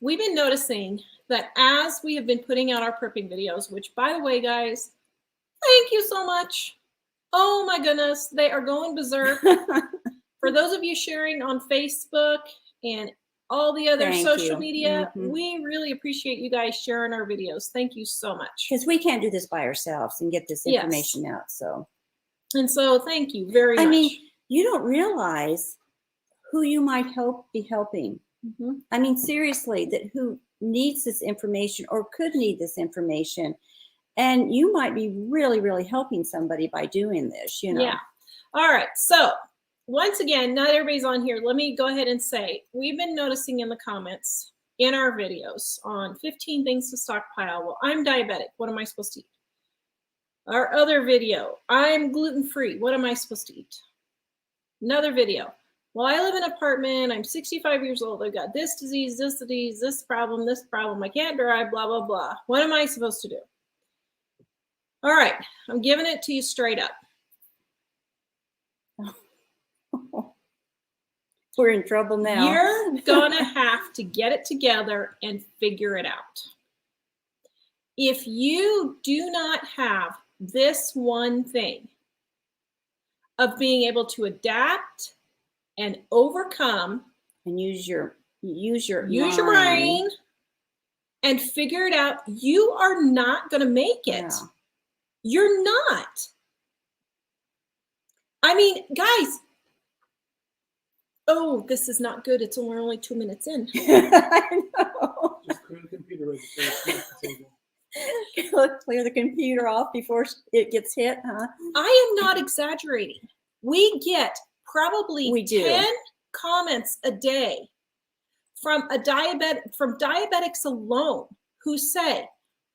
we've been noticing that as we have been putting out our prepping videos, which by the way, guys, thank you so much. Oh my goodness, they are going berserk. For those of you sharing on Facebook and all the other social media, we really appreciate you guys sharing our videos. Thank you so much. Because we can't do this by ourselves and get this information out. And so thank you very much. I mean, you don't realize who you might be helping. I mean, seriously, that who needs this information or could need this information. And you might be really, really helping somebody by doing this, you know. Yeah. All right. So once again, not everybody's on here. Let me go ahead and say, we've been noticing in the comments in our videos on 15 things to stockpile. Well, I'm diabetic. What am I supposed to eat? Our other video, I'm gluten-free. What am I supposed to eat? Another video. Well, I live in an apartment. I'm 65 years old. I've got this disease, this problem, this problem. I can't drive, blah, blah, blah. What am I supposed to do? All right. I'm giving it to you straight up. We're in trouble now. You're going to have to get it together and figure it out. If you do not have this one thing of being able to adapt and overcome and use your brain and figure it out, you are not going to make it. Yeah. You're not. I mean, guys, oh, this is not good. It's only 2 minutes in. I know. Just clear the computer right before Clear the computer off before it gets hit, huh? I am not exaggerating. We get probably 10 comments a day from diabetics alone who say,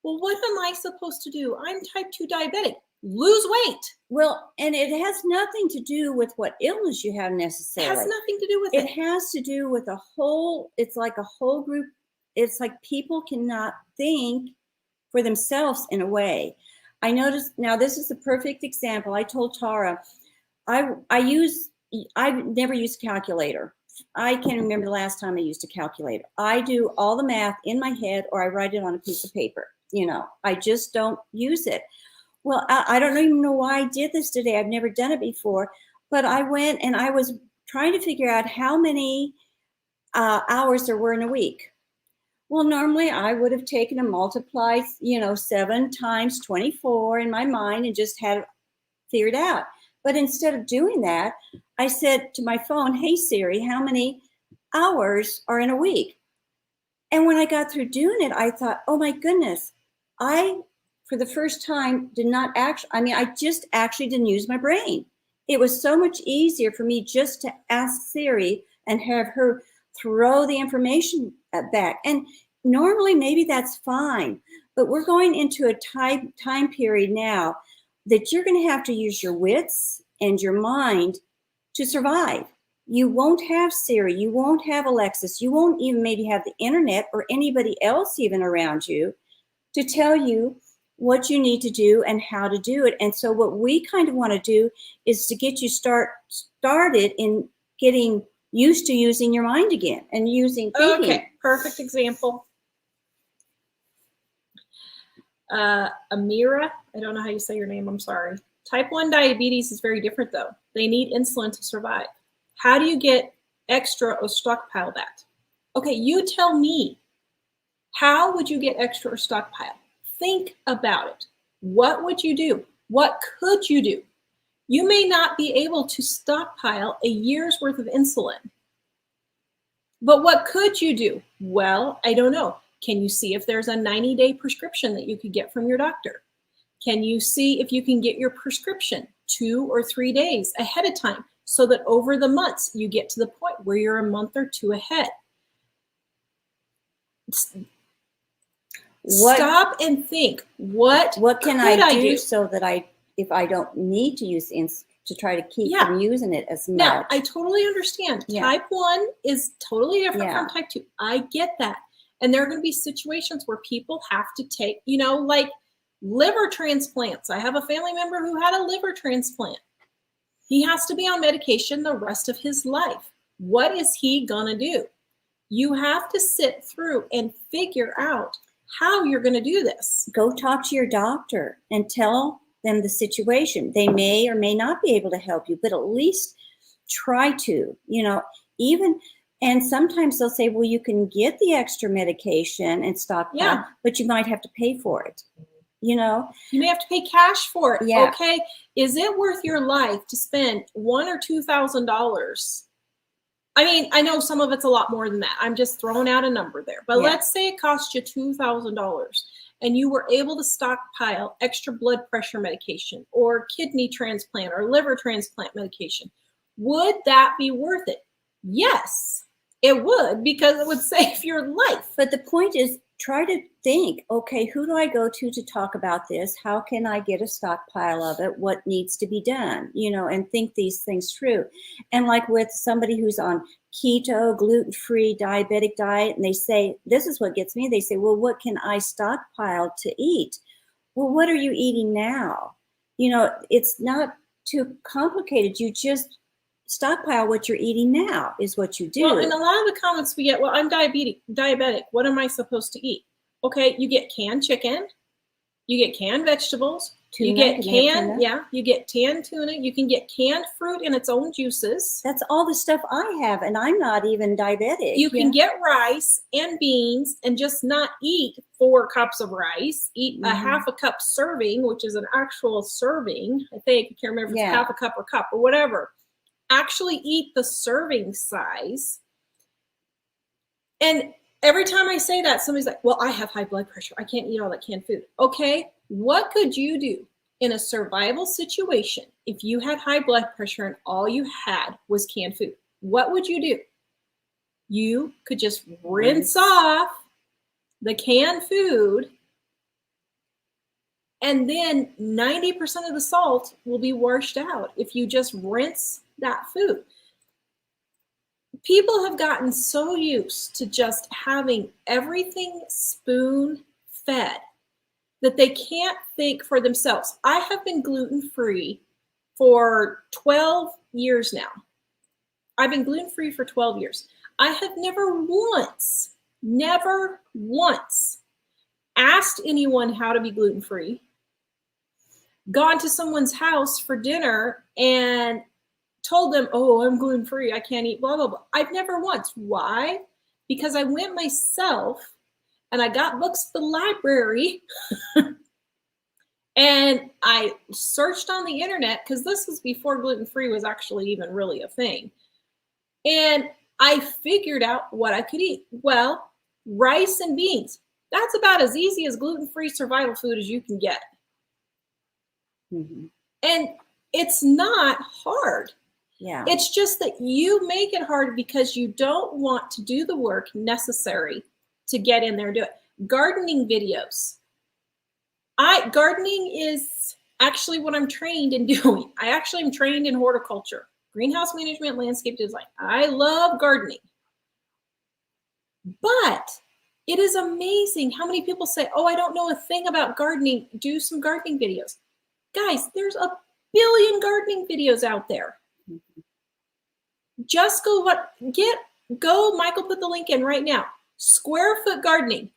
well, what am I supposed to do? I'm type 2 diabetic. Lose weight. Well, and it has nothing to do with what illness you have necessarily. It has nothing to do with it. It has to do with a whole, it's like a whole group. It's like people cannot think for themselves in a way. I noticed, now this is a perfect example. I told Tara, I've never used a calculator. I can't remember the last time I used a calculator. I do all the math in my head or I write it on a piece of paper. You know, I just don't use it. Well, I don't even know why I did this today. I've never done it before, but I went and I was trying to figure out how many hours there were in a week. Well, normally I would have taken and multiplied, 7 times 24 in my mind and just had it figured out. But instead of doing that, I said to my phone, hey, Siri, how many hours are in a week? And when I got through doing it, I thought, oh, my goodness, for the first time, I just actually didn't use my brain. It was so much easier for me just to ask Siri and have her throw the information back. And normally maybe that's fine, but we're going into a time period now that you're going to have to use your wits and your mind to survive. You won't have Siri, you won't have Alexis, you won't even maybe have the internet or anybody else even around you to tell you what you need to do and how to do it. And so what we kind of want to do is to get you started in getting used to using your mind again and using thinking. Okay, perfect example. Amira, I don't know how you say your name, I'm sorry. Type 1 diabetes is very different though. They need insulin to survive. How do you get extra or stockpile that? Okay, you tell me. How would you get extra or stockpile? Think about it. What would you do? What could you do? You may not be able to stockpile a year's worth of insulin. But what could you do? Well, I don't know. Can you see if there's a 90-day prescription that you could get from your doctor? Can you see if you can get your prescription 2 or 3 days ahead of time so that over the months you get to the point where you're a month or 2 ahead? Stop and think. What can I do so that if I don't need to use to try to keep from using it as much? Now, I totally understand. Type 1 is totally different from type 2. I get that. And there are going to be situations where people have to take, like liver transplants. I have a family member who had a liver transplant. He has to be on medication the rest of his life. What is he going to do? You have to sit through and figure out how you're going to do this. Go talk to your doctor and tell them the situation. They may or may not be able to help you, but at least try to, and sometimes they'll say, well, you can get the extra medication and stockpile, but you might have to pay for it. You may have to pay cash for it. Yeah. Okay. Is it worth your life to spend $1,000 or $2,000? I mean, I know some of it's a lot more than that. I'm just throwing out a number there, but let's say it cost you $2,000 and you were able to stockpile extra blood pressure medication or kidney transplant or liver transplant medication. Would that be worth it? Yes, it would, because it would save your life. But the point is, try to think, okay, who do I go to talk about this? How can I get a stockpile of it? What needs to be done? And think these things through. And like with somebody who's on keto, gluten-free, diabetic diet, and they say, this is what gets me. They say, well, what can I stockpile to eat? Well, what are you eating now? It's not too complicated. You just stockpile what you're eating now is what you do. Well, and a lot of the comments we get, well, I'm diabetic. What am I supposed to eat? Okay, you get canned chicken, you get canned vegetables, tuna, you get you get canned tuna, you can get canned fruit in its own juices. That's all the stuff I have, and I'm not even diabetic. You can get rice and beans and just not eat 4 cups of rice. Eat a half a cup serving, which is an actual serving. I think, I can't remember if it's half a cup or cup or whatever. Actually eat the serving size. And every time I say that, somebody's like, well, I have high blood pressure. I can't eat all that canned food. Okay, what could you do in a survival situation if you had high blood pressure and all you had was canned food? What would you do? You could just rinse off the canned food, and then 90% of the salt will be washed out if you just rinse that food. People have gotten so used to just having everything spoon fed that they can't think for themselves. I have been gluten-free for 12 years now. I've been gluten-free for 12 years. I have never once asked anyone how to be gluten-free, gone to someone's house for dinner and told them, oh, I'm gluten-free, I can't eat blah, blah, blah. I've never once. Why? Because I went myself and I got books at the library and I searched on the internet, because this was before gluten-free was actually even really a thing. And I figured out what I could eat. Well, rice and beans. That's about as easy as gluten-free survival food as you can get. And it's not hard. Yeah. It's just that you make it hard because you don't want to do the work necessary to get in there and do it. Gardening videos. Gardening is actually what I'm trained in doing. I actually am trained in horticulture, greenhouse management, landscape design. I love gardening. But it is amazing how many people say, oh, I don't know a thing about gardening. Do some gardening videos. Guys, there's a billion gardening videos out there. Just go, Michael put the link in right now. Square foot gardening.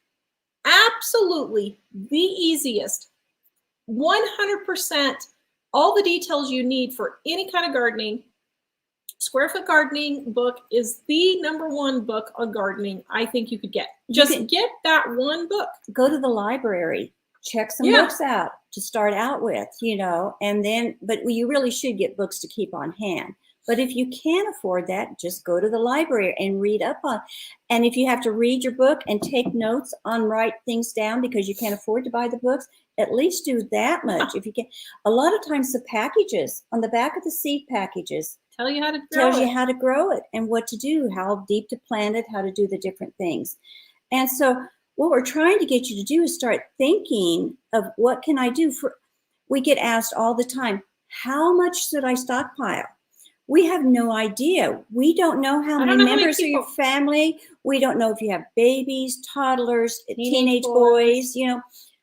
Absolutely the easiest. 100% all the details you need for any kind of gardening. Square foot gardening book is the #1 book on gardening I think you could get. Just get that one book. Go to the library. Check some books out to start out with, and then, but you really should get books to keep on hand. But if you can't afford that, just go to the library and read up on. And if you have to read your book and take notes on, write things down because you can't afford to buy the books, at least do that much. If you can. A lot of times the packages on the back of the seed packages tell you how to grow tells you how to grow it and what to do, how deep to plant it, how to do the different things. And so what we're trying to get you to do is start thinking of, what can I do? We get asked all the time, how much should I stockpile? We have no idea. We don't know how many members of your family. We don't know if you have babies, toddlers, teenage boys.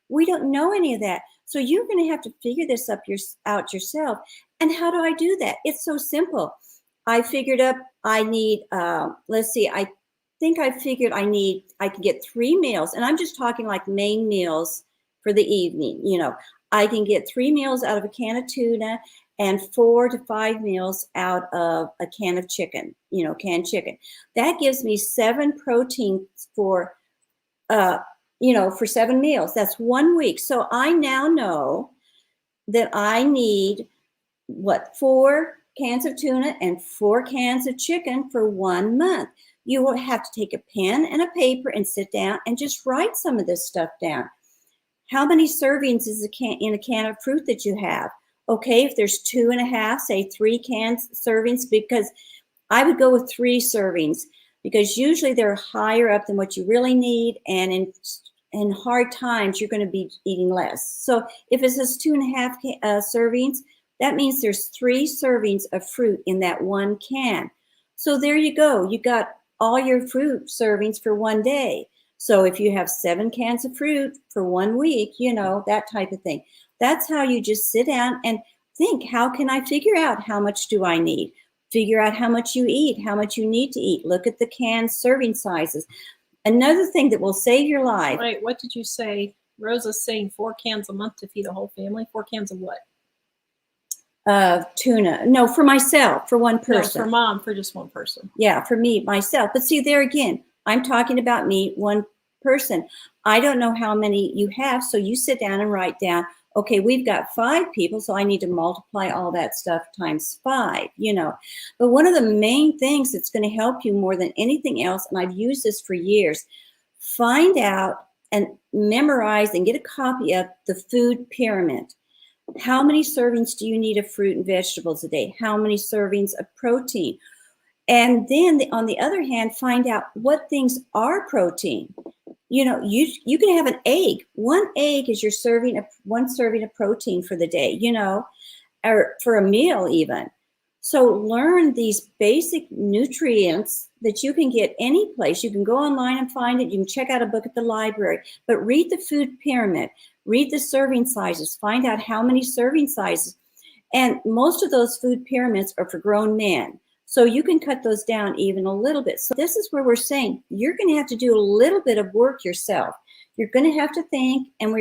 We don't know any of that. So you're going to have to figure this out yourself. And how do I do that? It's so simple. I figured up I need, let's see, I think I figured I could get 3 meals, and I'm just talking like main meals for the evening. I can get 3 meals out of a can of tuna and 4 to 5 meals out of a can of chicken, canned chicken. That gives me 7 proteins for, for 7 meals. That's 1 week. So I now know that I need 4 cans of tuna and 4 cans of chicken for 1 month. You will have to take a pen and a paper and sit down and just write some of this stuff down. How many servings is in a can of fruit that you have? Okay, if there's 2.5, say 3 cans servings, because I would go with 3 servings, because usually they're higher up than what you really need, and in hard times you're going to be eating less. So if it says 2.5 servings, that means there's 3 servings of fruit in that 1 can. So there you go. You got all your fruit servings for 1 day. So if you have 7 cans of fruit for 1 week, that type of thing. That's how you just sit down and think, how can I figure out how much do I need? Figure out how much you eat, how much you need to eat. Look at the can serving sizes. Another thing that will save your life. Wait, what did you say? Rosa's saying 4 cans a month to feed a whole family. 4 cans of what? Tuna. No, for myself, for one person. No, for mom, for just one person. Yeah, for me, myself. But see, there again, I'm talking about me, one person. I don't know how many you have, so you sit down and write down, okay, we've got 5 people, so I need to multiply all that stuff times 5, But one of the main things that's going to help you more than anything else, and I've used this for years, find out and memorize and get a copy of the food pyramid. How many servings do you need of fruit and vegetables a day? How many servings of protein? And then on the other hand, find out what things are protein. You can have an egg. 1 egg is your one serving of protein for the day, or for a meal even. So learn these basic nutrients that you can get any place. You can go online and find it. You can check out a book at the library, but read the food pyramid, read the serving sizes, find out how many serving sizes. And most of those food pyramids are for grown men. So you can cut those down even a little bit. So this is where we're saying you're going to have to do a little bit of work yourself. You're going to have to think, and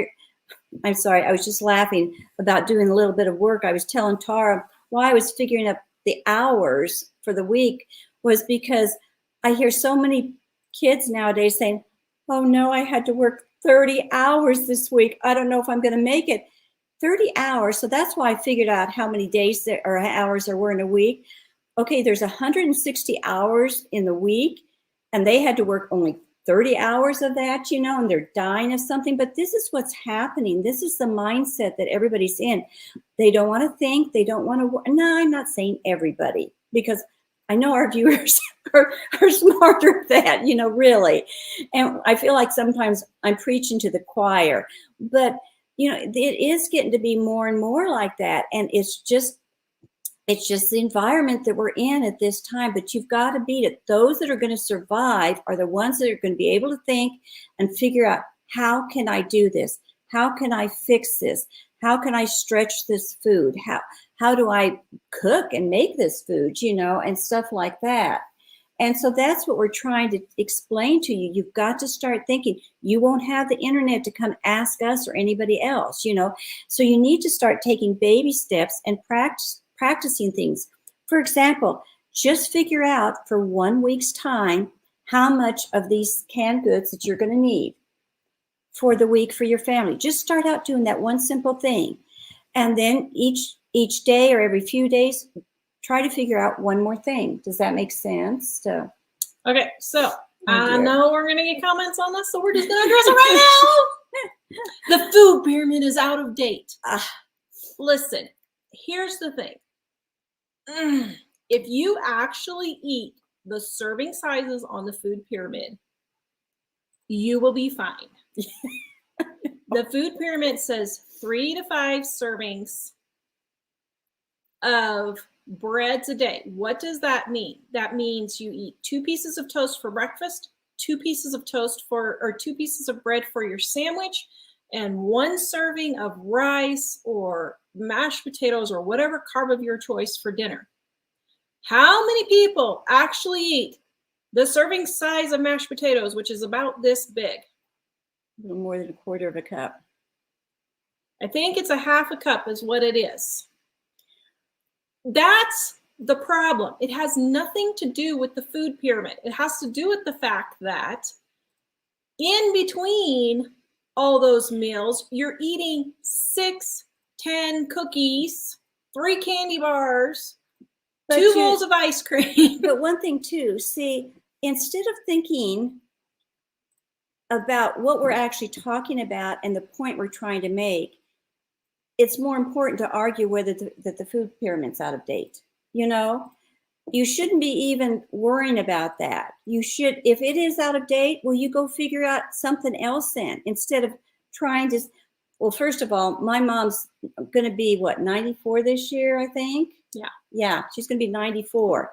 I'm sorry, I was just laughing about doing a little bit of work. I was telling Tara why I was figuring up the hours for the week was because I hear so many kids nowadays saying, oh no, I had to work 30 hours this week. I don't know if I'm going to make it. 30 hours. So that's why I figured out how many days or hours there were in a week. Okay, there's 160 hours in the week, and they had to work only 30 hours of that, and they're dying of something. But this is what's happening. This is the mindset that everybody's in. They don't want to think. They don't want to work. No, I'm not saying everybody, because I know our viewers are smarter than that, really. And I feel like sometimes I'm preaching to the choir. But, it is getting to be more and more like that. And it's just the environment that we're in at this time, but you've got to beat it. Those that are going to survive are the ones that are going to be able to think and figure out, how can I do this? How can I fix this? How can I stretch this food? How do I cook and make this food, and stuff like that. And so that's what we're trying to explain to you. You've got to start thinking. You won't have the internet to come ask us or anybody else, So you need to start taking baby steps and practicing things. For example, just figure out for 1 week's time how much of these canned goods that you're going to need for the week for your family. Just start out doing that one simple thing. And then each day or every few days, try to figure out one more thing. Does that make sense? Okay, so I dear. know we're going to get comments on this, so we're just going to address it right now. The food pyramid is out of date. Listen, here's the thing. If you actually eat the serving sizes on the food pyramid, you will be fine. The food pyramid says 3 to 5 servings of breads a day. What does that mean? That means you eat 2 pieces of toast for breakfast, 2 pieces of toast or 2 pieces of bread for your sandwich, and 1 serving of rice or mashed potatoes or whatever carb of your choice for dinner. How many people actually eat The serving size of mashed potatoes, which is about this big. A little more than a quarter of a cup. I think it's a half a cup is what it is. That's the problem. It has nothing to do with the food pyramid. It has to do with the fact that in between all those meals, you're eating 6, 10 cookies, 3 candy bars, But 2 bowls of ice cream. But one thing too, see, instead of thinking about what we're actually talking about and the point we're trying to make, it's more important to argue whether that the food pyramid's out of date. You know, you shouldn't be even worrying about that. You should, if it is out of date, well, you go figure out something else then, instead of trying to, well, first of all, my mom's going to be what, 94 this year, I think? Yeah. Yeah, she's going to be 94.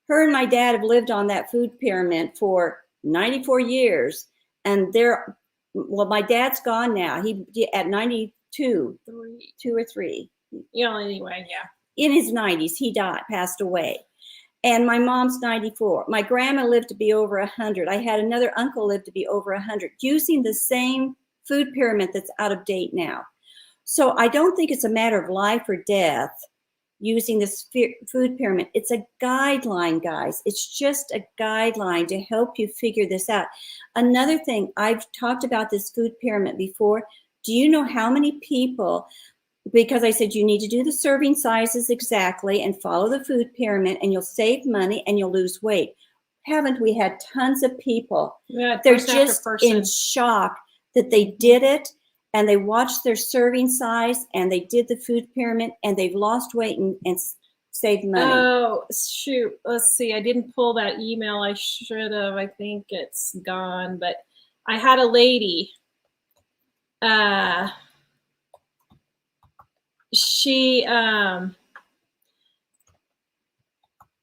Her and my dad have lived on that food pyramid for 94 years. And they're, well, my dad's gone now. He at 92, 2 or 3. You know, anyway, yeah. In his 90s, he died, passed away. And my mom's 94. My grandma lived to be over 100. I had another uncle live to be over 100, using the same food pyramid that's out of date now. So I don't think it's a matter of life or death using this food pyramid. It's a guideline, guys. It's just a guideline to help you figure this out. Another thing, I've talked about this food pyramid before. Do you know how many people, because I said you need to do the serving sizes exactly and follow the food pyramid, and you'll save money and you'll lose weight. Haven't we had tons of people? Yeah, they're just in shock that they did it, and they watched their serving size and they did the food pyramid and they've lost weight and saved money. Oh, shoot. Let's see. I didn't pull that email. I should have. I think it's gone. But I had a lady. She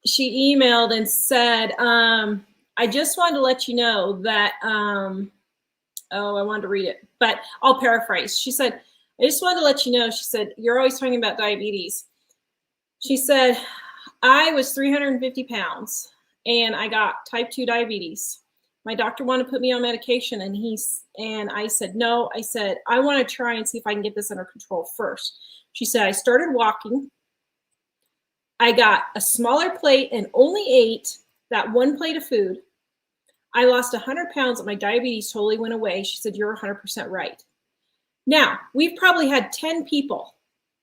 emailed and said, I just wanted to let you know that, oh, I wanted to read it, but I'll paraphrase. She said, I just wanted to let you know, she said, you're always talking about diabetes. She said, I was 350 pounds and I got type 2 diabetes. My doctor wanted to put me on medication, and I said, no. I said, I want to try and see if I can get this under control first. She said, I started walking. I got a smaller plate and only ate that one plate of food. I lost 100 pounds and my diabetes totally went away. She said, you're 100% right. Now, we've probably had 10 people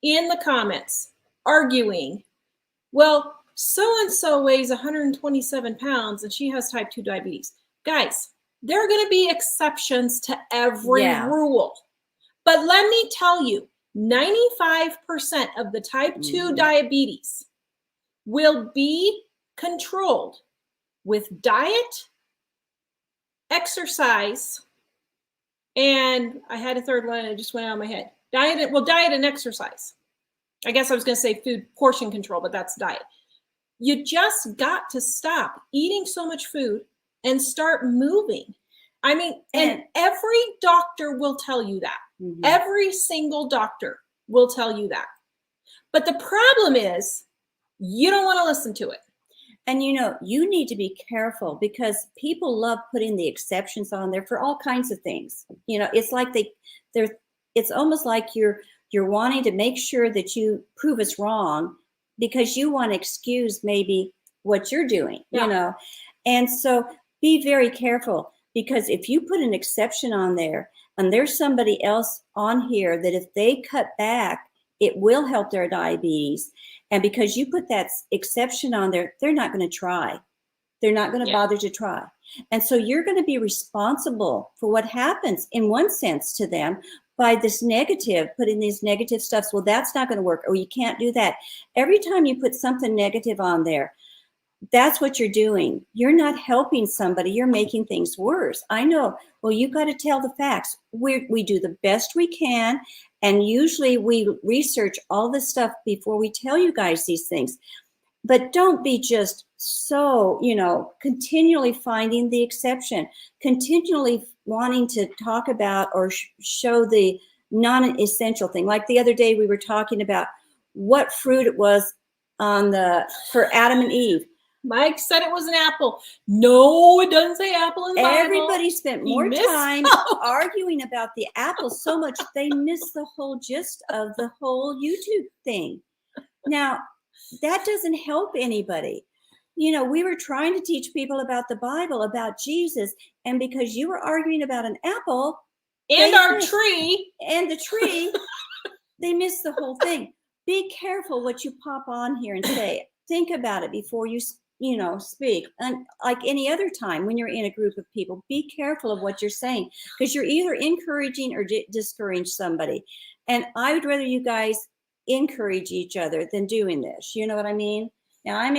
in the comments arguing, well, so-and-so weighs 127 pounds and she has type 2 diabetes. Guys, there are going to be exceptions to every rule. But let me tell you, 95% of the type 2 diabetes will be controlled with diet, exercise, and I had a third one and it just went out of my head. Diet and exercise. I guess I was going to say food portion control, but that's diet. You just got to stop eating so much food and start moving. I mean, and every doctor will tell you that. Mm-hmm. Every single doctor will tell you that. But the problem is you don't want to listen to it. And you know, you need to be careful because people love putting the exceptions on there for all kinds of things. You know, it's like it's almost like you're wanting to make sure that you prove us wrong because you want to excuse maybe what you're doing, you know. And so be very careful, because if you put an exception on there and there's somebody else on here that if they cut back, it will help their diabetes. And because you put that exception on there, they're not going to try. They're not going to bother to try. And so you're going to be responsible for what happens in one sense to them by this negative, putting these negative stuffs. Well, that's not going to work. Or you can't do that. Every time you put something negative on there, that's what you're doing. You're not helping somebody. You're making things worse. I know. Well, you got to tell the facts. We do the best we can. And usually we research all this stuff before we tell you guys these things. But don't be just so, you know, continually finding the exception, continually wanting to talk about or show the non-essential thing. Like the other day we were talking about what fruit it was for Adam and Eve. Mike said it was an apple. No, it doesn't say apple in the Bible. Everybody spent He more missed time out. arguing about the apple so much they missed the whole gist of the whole YouTube thing. Now, that doesn't help anybody. You know, we were trying to teach people about the Bible, about Jesus, and because you were arguing about an apple And they our missed- tree. and the tree, they missed the whole thing. Be careful what you pop on here and say. Think about it before you speak. And like any other time when you're in a group of people, be careful of what you're saying, because you're either encouraging or discouraging somebody. And I would rather you guys encourage each other than doing this. You know what I mean? Now, I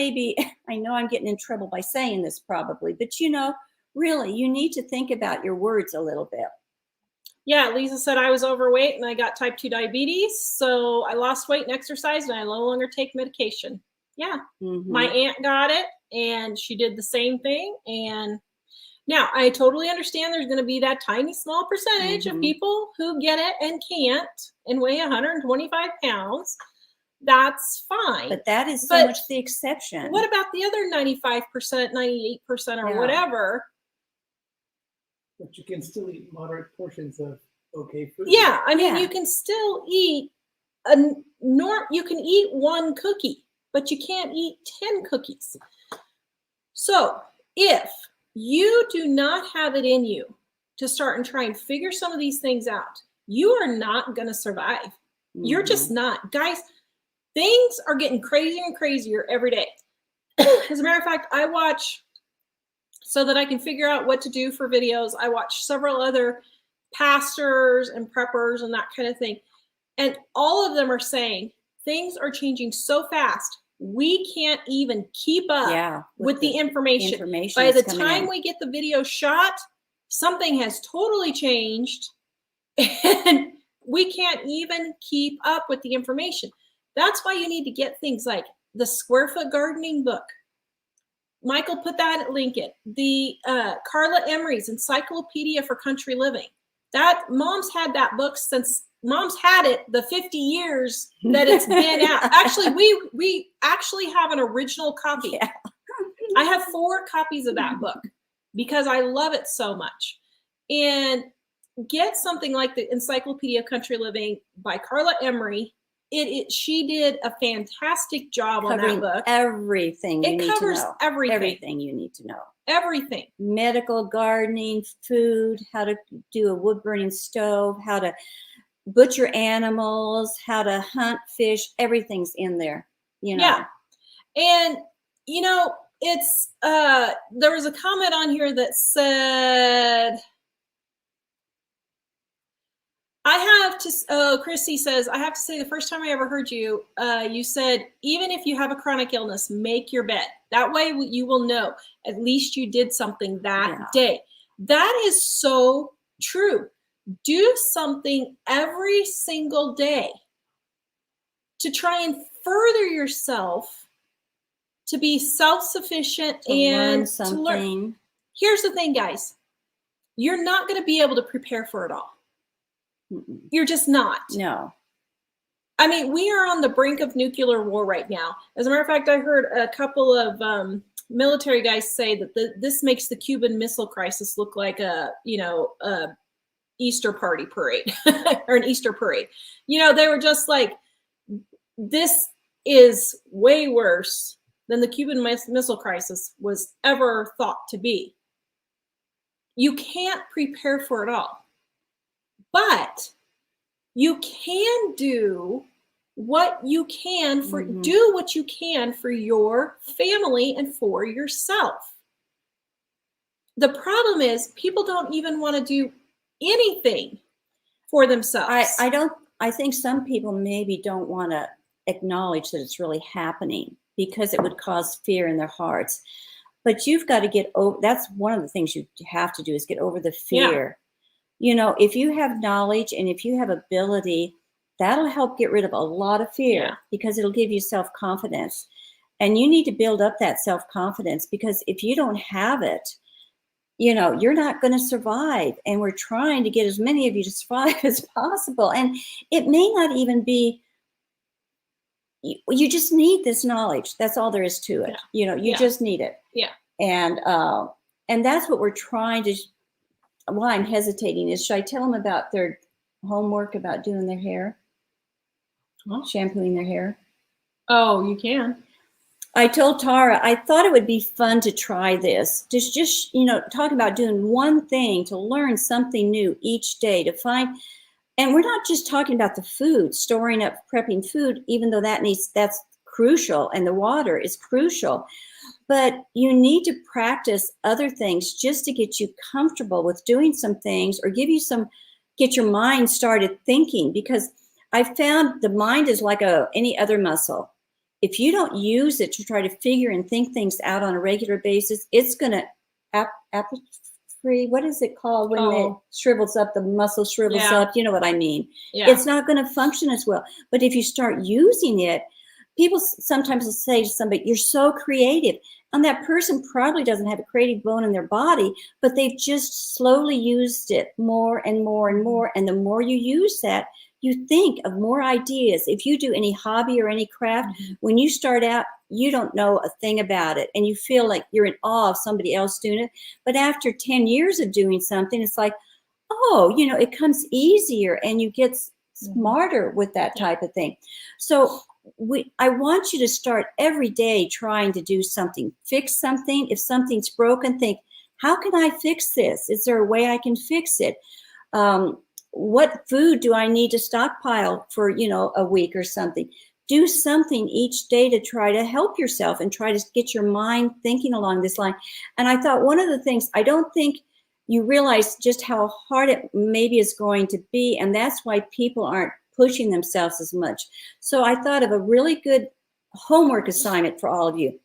know I'm getting in trouble by saying this probably, but really, you need to think about your words a little bit. Yeah, Lisa said I was overweight and I got type 2 diabetes. So I lost weight and exercised and I no longer take medication. Yeah, my aunt got it and she did the same thing. And now I totally understand there's going to be that tiny small percentage of people who get it and can't and weigh 125 pounds. That's fine. But that is so much the exception. What about the other 95%, 98% or whatever? But you can still eat moderate portions of okay food. Yeah, I mean, you can still eat you can eat one cookie, but you can't eat 10 cookies. So if you do not have it in you to start and try and figure some of these things out, you are not going to survive. You're just not. Guys, things are getting crazier and crazier every day. As a matter of fact, I watch, so that I can figure out what to do for videos, I watch several other pastors and preppers and that kind of thing. And all of them are saying things are changing so fast, we can't even keep up with the information. By the time we get the video shot, something has totally changed and we can't even keep up with the information. That's why you need to get things like the Square Foot Gardening book. Michael put that at Lincoln. The Carla Emery's Encyclopedia for Country Living. That Mom's had that book since Mom's had it the 50 years that it's been out. Actually, we actually have an original copy. Yeah. I have 4 copies of that book because I love it so much. And get something like the Encyclopedia of Country Living by Carla Emery. She did a fantastic job on that book. Everything you need to know. It covers everything. Everything you need to know. Everything. Medical, gardening, food, how to do a wood burning stove, how to butcher animals, how to hunt fish. Everything's in there. Yeah. And it's there was a comment on here that said, Chrissy says, I have to say the first time I ever heard you, you said, even if you have a chronic illness, make your bed. That way you will know at least you did something that day. That is so true. Do something every single day to try and further yourself to be self-sufficient and to learn. Here's the thing, guys. You're not going to be able to prepare for it all. You're just not. No. I mean, we are on the brink of nuclear war right now. As a matter of fact, I heard a couple of military guys say that this makes the Cuban Missile Crisis look like a Easter party parade or an Easter parade. They were just like, this is way worse than the Cuban Missile Crisis was ever thought to be. You can't prepare for it all. But you can do what you can for do what you can for your family and for yourself. The problem is people don't even want to do anything for themselves. I think some people maybe don't want to acknowledge that it's really happening because it would cause fear in their hearts. But you've got to get over, that's one of the things you have to do is get over the fear. If you have knowledge and if you have ability, that'll help get rid of a lot of fear because it'll give you self-confidence. And you need to build up that self-confidence because if you don't have it, you're not going to survive. And we're trying to get as many of you to survive as possible. And it may not even be you just need this knowledge. That's all there is to it. Yeah. You just need it. Yeah. And that's what we're trying to, why I'm hesitating is, should I tell them about their homework about doing their hair? Huh? Shampooing their hair? Oh, you can. I told Tara, I thought it would be fun to try this. Just talk about doing one thing to learn something new each day, to find, and we're not just talking about the food, storing up, prepping food, even though that's crucial, and the water is crucial. But you need to practice other things just to get you comfortable with doing some things, or get your mind started thinking, because I found the mind is like any other muscle. If you don't use it to try to figure and think things out on a regular basis, it's going to atrophy. What is it called when it shrivels up, the muscle shrivels up? You know what I mean? Yeah. It's not going to function as well. But if you start using it, people sometimes will say to somebody, you're so creative. And that person probably doesn't have a creative bone in their body, but they've just slowly used it more and more and more. And the more you use that, you think of more ideas. If you do any hobby or any craft, when you start out, you don't know a thing about it, and you feel like you're in awe of somebody else doing it. But after 10 years of doing something, it's like, oh, it comes easier, and you get smarter with that type of thing. So I want you to start every day trying to do something, fix something. If something's broken, think, how can I fix this? Is there a way I can fix it? What food do I need to stockpile for, a week or something? Do something each day to try to help yourself and try to get your mind thinking along this line. And I thought one of the things, I don't think you realize just how hard it maybe is going to be. And that's why people aren't pushing themselves as much. So I thought of a really good homework assignment for all of you.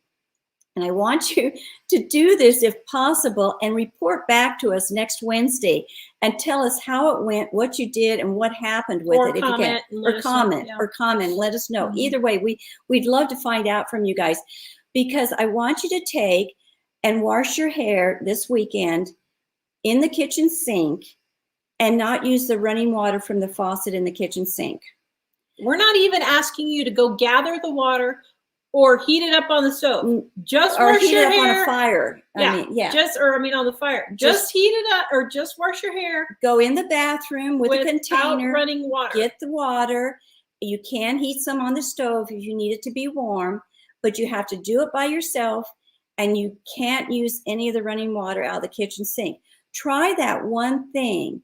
And I want you to do this if possible and report back to us next Wednesday and tell us how it went, what you did, and what happened with it. If you can, or comment, let us know. Either way, we'd love to find out from you guys, because I want you to take and wash your hair this weekend in the kitchen sink and not use the running water from the faucet in the kitchen sink. We're not even asking you to go gather the water or heat it up on the stove. Just wash your hair on a fire. On the fire. Just heat it up, or just wash your hair. Go in the bathroom with a container. Running water. Get the water. You can heat some on the stove if you need it to be warm, but you have to do it by yourself, and you can't use any of the running water out of the kitchen sink. Try that one thing,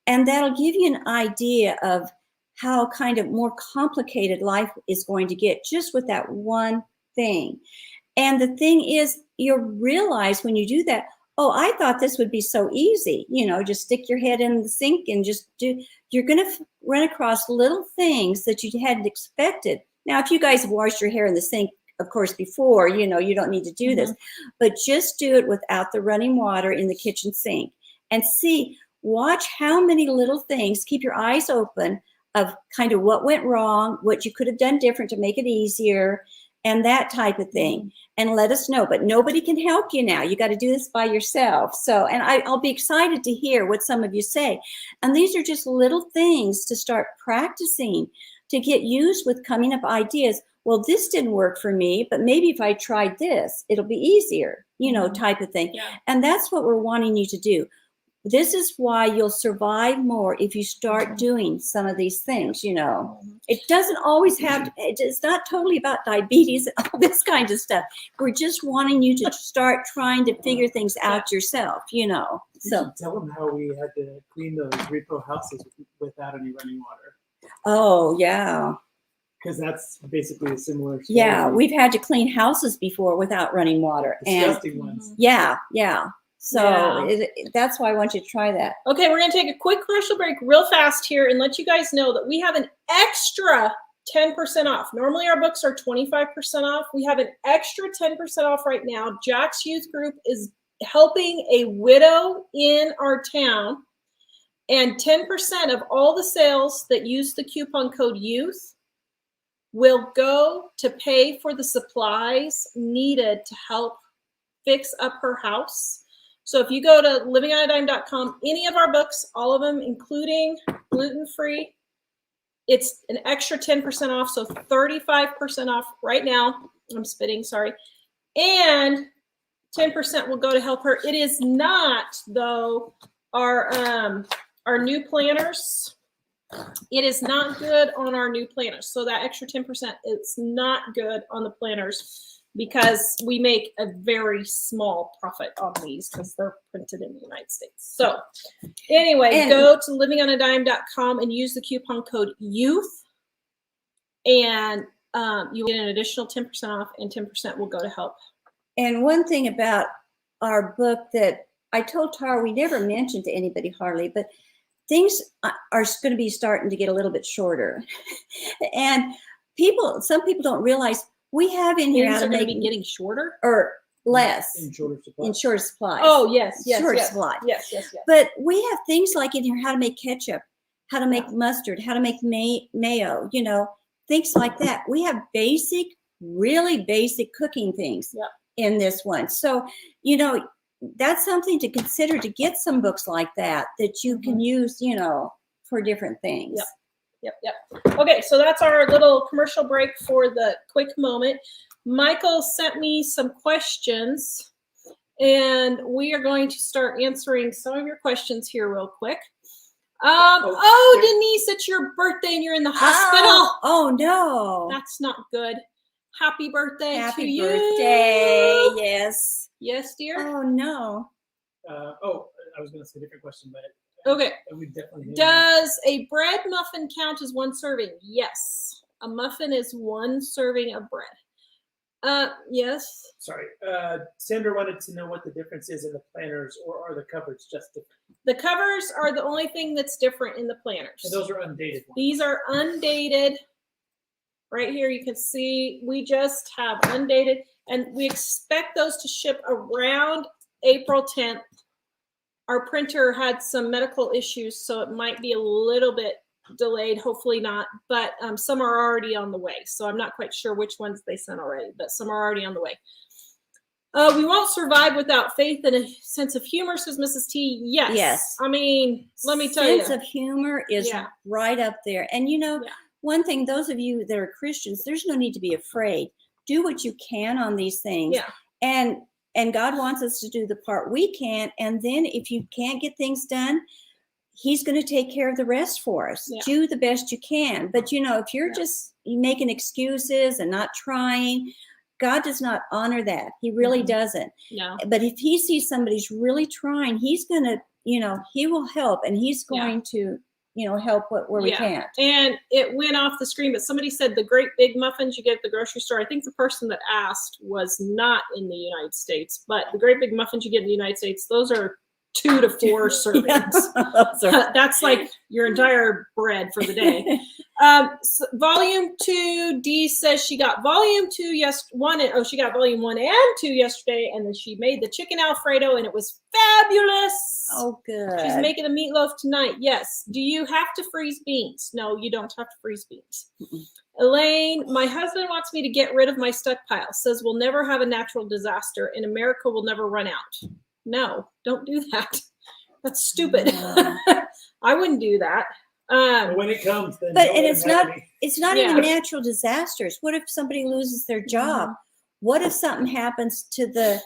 and that'll give you an idea of how kind of more complicated life is going to get just with that one thing. And the thing is, you'll realize when you do that, oh, I thought this would be so easy. Just stick your head in the sink and just do. You're going to run across little things that you hadn't expected. Now, if you guys have washed your hair in the sink, of course, before, you don't need to do this, but just do it without the running water in the kitchen sink, and watch how many little things. Keep your eyes open of kind of what went wrong, what you could have done different to make it easier, and that type of thing. And let us know. But nobody can help you now. You got to do this by yourself. So, and I'll be excited to hear what some of you say. And these are just little things to start practicing, to get used with coming up ideas. Well, this didn't work for me, but maybe if I tried this, it'll be easier, type of thing. Yeah. And that's what we're wanting you to do. This is why you'll survive more if you start doing some of these things, It doesn't always have, it's not totally about diabetes and all this kind of stuff. We're just wanting you to start trying to figure things out yourself, You should tell them how we had to clean those repo houses without any running water. Oh, yeah. Because that's basically a similar story. Yeah, we've had to clean houses before without running water. Disgusting ones. Yeah. So that's why I want you to try that. Okay, we're going to take a quick commercial break real fast here and let you guys know that we have an extra 10% off. Normally our books are 25% off. We have an extra 10% off right now. Jack's Youth Group is helping a widow in our town, and 10% of all the sales that use the coupon code YOUTH will go to pay for the supplies needed to help fix up her house. So if you go to livingonadime.com, any of our books, all of them, including gluten-free, It's an extra 10% off, so 35% off right now. I'm spitting, sorry. And 10% will go to help her. It is not, though, our new planners. It is not good on our new planners. So that extra 10%, it's not good on the planners because we make a very small profit on these because they're printed in the United States. So anyway, go to livingonadime.com and use the coupon code YOUTH, and you get an additional 10% off, and 10% will go to help. And one thing about our book that I told Tara we never mentioned to anybody hardly, but things are going to be starting to get a little bit shorter. And some people don't realize we have in here Things how to are going to make be getting shorter or less In shorter supply. in shorter supplies. Oh, yes, yes, shorter yes. supply. Yes, yes, yes. But we have things like in here how to make ketchup, how to make mustard, how to make mayo, you know, things like that. We have basic, really basic cooking things in this one. So, you know, that's something to consider, to get some books like that you can use, you know, for different things. Yep. Okay, so that's our little commercial break for the quick moment. Michael sent me some questions, and we are going to start answering some of your questions here real quick. Denise, it's your birthday and you're in the hospital. Oh no. That's not good. Happy birthday to you. Happy birthday. Yes. Yes, dear. Oh no. I was going to say a different question, but Okay. we definitely Does a bread muffin count as one serving? Yes. A muffin is one serving of bread. Yes. Sorry. Sandra wanted to know what the difference is in the planners, or are the covers just different? The covers are the only thing that's different in the planners. And those are undated ones. These are undated. Right here, you can see we just have undated, and we expect those to ship around April 10th. Our printer had some medical issues, so it might be a little bit delayed, hopefully not, but some are already on the way. So I'm not quite sure which ones they sent already, but some are already on the way. We won't survive without faith and a sense of humor, says Mrs. T. Yes. I mean, let me tell you. Sense of humor is right up there. And you know, one thing, those of you that are Christians, there's no need to be afraid. Do what you can on these things. Yeah. And God wants us to do the part we can. And then if you can't get things done, He's going to take care of the rest for us. Yeah. Do the best you can. But, you know, if you're just making excuses and not trying, God does not honor that. He really doesn't. No. But if He sees somebody's really trying, He's going to, you know, He will help, and He's going to, you know, help where we can't. And it went off the screen, but somebody said the great big muffins you get at the grocery store. I think the person that asked was not in the United States, but the great big muffins you get in the United States, those are 2 to 4 servings. That's like your entire bread for the day. So volume 2, Dee says she got volume 2 she got volume 1 and 2 yesterday, and then she made the chicken Alfredo, and it was fabulous. Oh, good. She's making a meatloaf tonight. Yes. Do you have to freeze beans? No, you don't have to freeze beans. Elaine, my husband wants me to get rid of my stockpile. Says we'll never have a natural disaster, and America will never run out. No, don't do that. That's stupid. I wouldn't do that. When it comes, then it's not even natural disasters. What if somebody loses their job? What if something happens to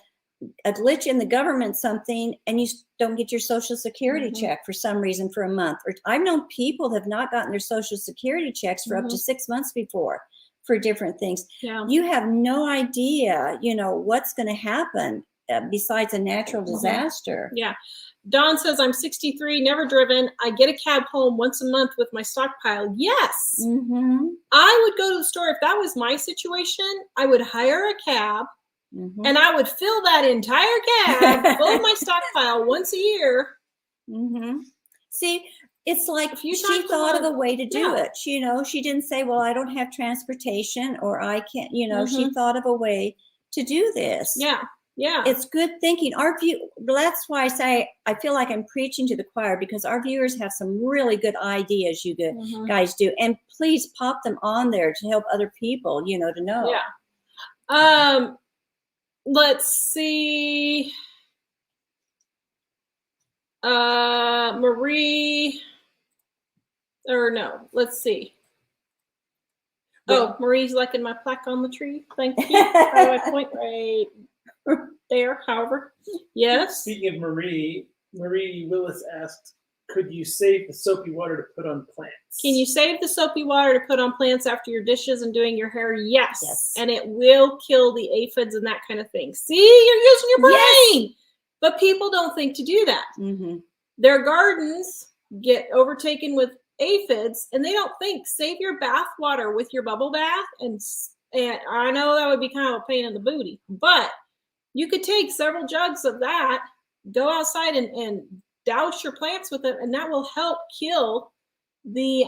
a glitch in the government, something, and you don't get your Social Security check for some reason for a month? Or I've known people that have not gotten their Social Security checks for up to 6 months before for different things. Yeah. You have no idea, you know, what's going to happen besides a natural disaster. Yeah. Dawn says, I'm 63, never driven. I get a cab home once a month with my stockpile. Yes. I would go to the store. If that was my situation, I would hire a cab and I would fill that entire cab full of my stockpile once a year. See, it's like she thought of a way to do it. You know, she didn't say, well, I don't have transportation, or I can't, you know, she thought of a way to do this. Yeah. Yeah. It's good thinking. That's why I say I feel like I'm preaching to the choir, because our viewers have some really good ideas you guys do. And please pop them on there to help other people, you know, to know. Yeah. Let's see. Let's see. Oh, Marie's liking my plaque on the tree. Thank you. How do I point? Right there, however. Yes. Speaking of Marie Willis asked, could you save the soapy water to put on plants? Can you save the soapy water to put on plants after your dishes and doing your hair? Yes. Yes. And it will kill the aphids and that kind of thing. See, you're using your brain. Yes. But people don't think to do that. Mm-hmm. Their gardens get overtaken with aphids, and they don't think, save your bath water with your bubble bath. And I know that would be kind of a pain in the booty, but you could take several jugs of that, go outside and douse your plants with it, and that will help kill the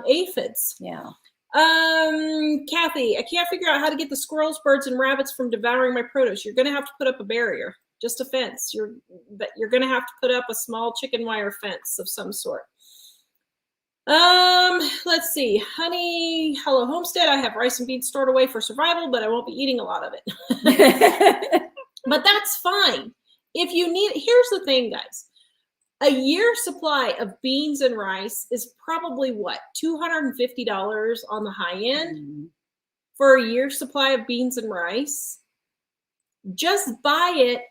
aphids. Yeah. Kathy, I can't figure out how to get the squirrels, birds, and rabbits from devouring my produce. You're going to have to put up a barrier, just a fence. You're going to have to put up a small chicken wire fence of some sort. Let's see. Honey, hello, Homestead. I have rice and beans stored away for survival, but I won't be eating a lot of it. But that's fine. If you need, here's the thing, guys. A year supply of beans and rice is probably what, $250 on the high end for a year supply of beans and rice. Just buy it.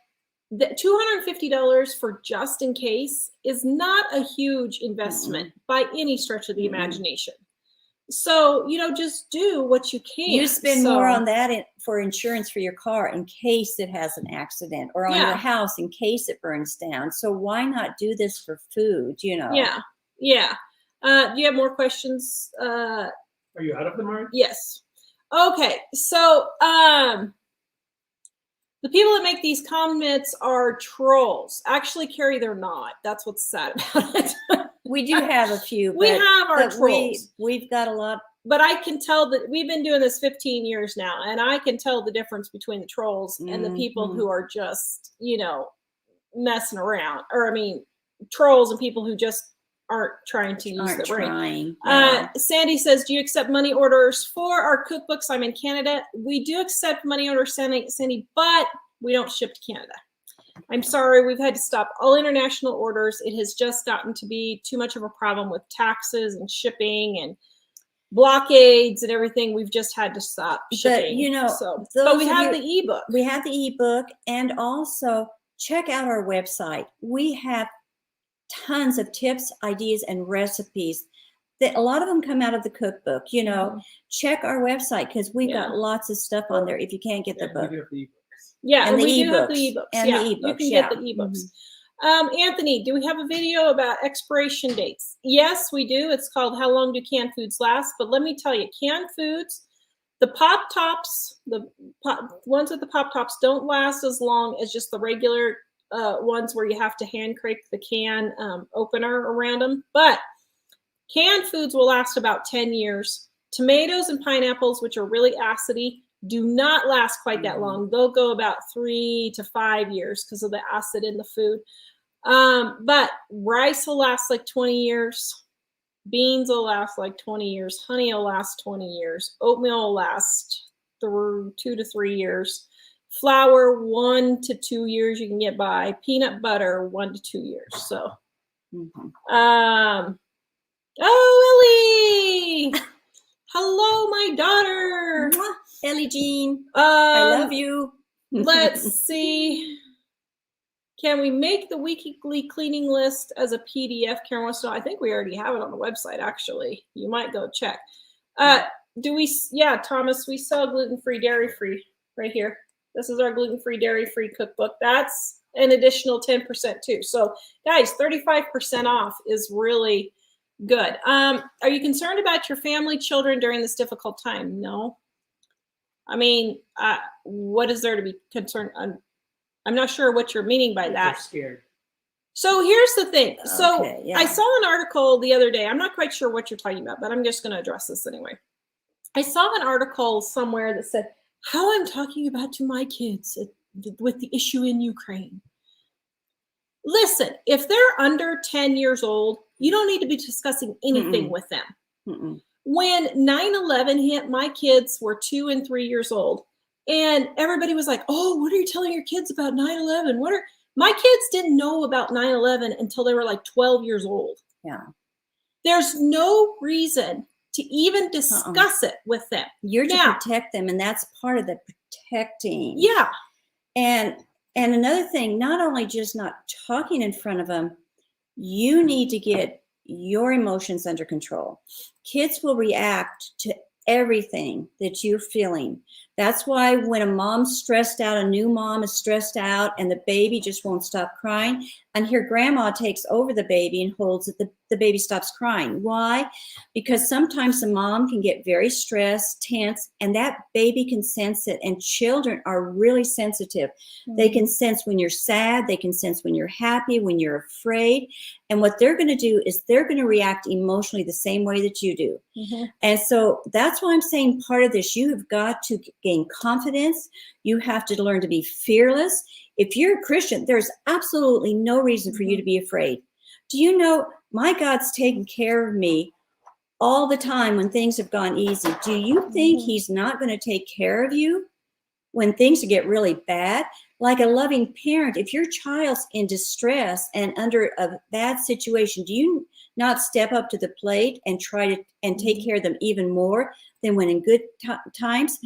The $250 for just in case is not a huge investment by any stretch of the imagination. So, just do what you can. You spend more on that for insurance for your car in case it has an accident, or on your house in case it burns down. So why not do this for food, Yeah. Do you have more questions? Are you out of the mark? Yes. Okay. So, the people that make these comments are trolls. Actually, Carrie, they're not. That's what's sad about it. We do have a few. We have our trolls. We've got a lot. But I can tell that we've been doing this 15 years now, and I can tell the difference between the trolls and the people who are just, messing around. Or, trolls and people who just aren't trying to use their brain. Sandy says, do you accept money orders for our cookbooks? I'm in Canada. We do accept money orders, Sandy, but we don't ship to Canada. I'm sorry, we've had to stop all international orders. It has just gotten to be too much of a problem with taxes and shipping and blockades and everything. We've just had to stop shipping. But we have the ebook. We have the ebook, and also check out our website. We have tons of tips, ideas, and recipes. That a lot of them come out of the cookbook. Check our website because we've got lots of stuff on there. If you can't get the book, and we do have the ebooks. ebooks. You can get the ebooks. Anthony, do we have a video about expiration dates? Yes, we do. It's called How Long Do Canned Foods Last? But let me tell you, canned foods, the pop tops, ones with the pop tops don't last as long as just the regular ones where you have to hand crank the can opener around them. But canned foods will last about 10 years. Tomatoes and pineapples, which are really acidy, do not last quite that long. They'll go about 3 to 5 years because of the acid in the food. But rice will last like 20 years. Beans will last like 20 years. Honey will last 20 years. Oatmeal will last 2 to 3 years. Flour, 1 to 2 years you can get by. Peanut butter, 1 to 2 years. So, oh, Ellie! Hello, my daughter. Ellie Jean, I love you. Let's see. Can we make the weekly cleaning list as a PDF? Karen wants to know. I think we already have it on the website, actually. You might go check. Thomas, we sell gluten-free, dairy-free right here. This is our gluten-free, dairy-free cookbook. That's an additional 10% too. So, guys, 35% off is really good. Are you concerned about your family, children during this difficult time? No. What is there to be concerned? I'm not sure what you're meaning by that. You're scared. So here's the thing. So Okay, I saw an article the other day. I'm not quite sure what you're talking about, but I'm just going to address this anyway. I saw an article somewhere that said, how I'm talking about to my kids with the issue in Ukraine. Listen, if they're under 10 years old, you don't need to be discussing anything with them. When 9/11 hit, my kids were 2 and 3 years old. And everybody was like, oh, what are you telling your kids about 9/11? My kids didn't know about 9/11 until they were like 12 years old. Yeah. There's no reason to even discuss it with them. You're to Now, protect them, and that's part of the protecting. yeah. And another thing, not only just not talking in front of them, you need to get your emotions under control. Kids will react to everything that you're feeling. That's why when a mom's stressed out, a new mom is stressed out, and the baby just won't stop crying, and here grandma takes over the baby and holds it, the baby stops crying. Why? Because sometimes the mom can get very stressed, tense, and that baby can sense it. And children are really sensitive. They can sense when you're sad, they can sense when you're happy, when you're afraid. And what they're going to do is they're going to react emotionally the same way that you do. And so that's why I'm saying part of this, you have got to gain confidence. You have to learn to be fearless. If you're a Christian, there's absolutely no reason for you to be afraid. Do you know my God's taken care of me all the time when things have gone easy? Do you think he's not going to take care of you when things get really bad? Like a loving parent, if your child's in distress and under a bad situation, do you not step up to the plate and try to and take care of them even more than when in good times?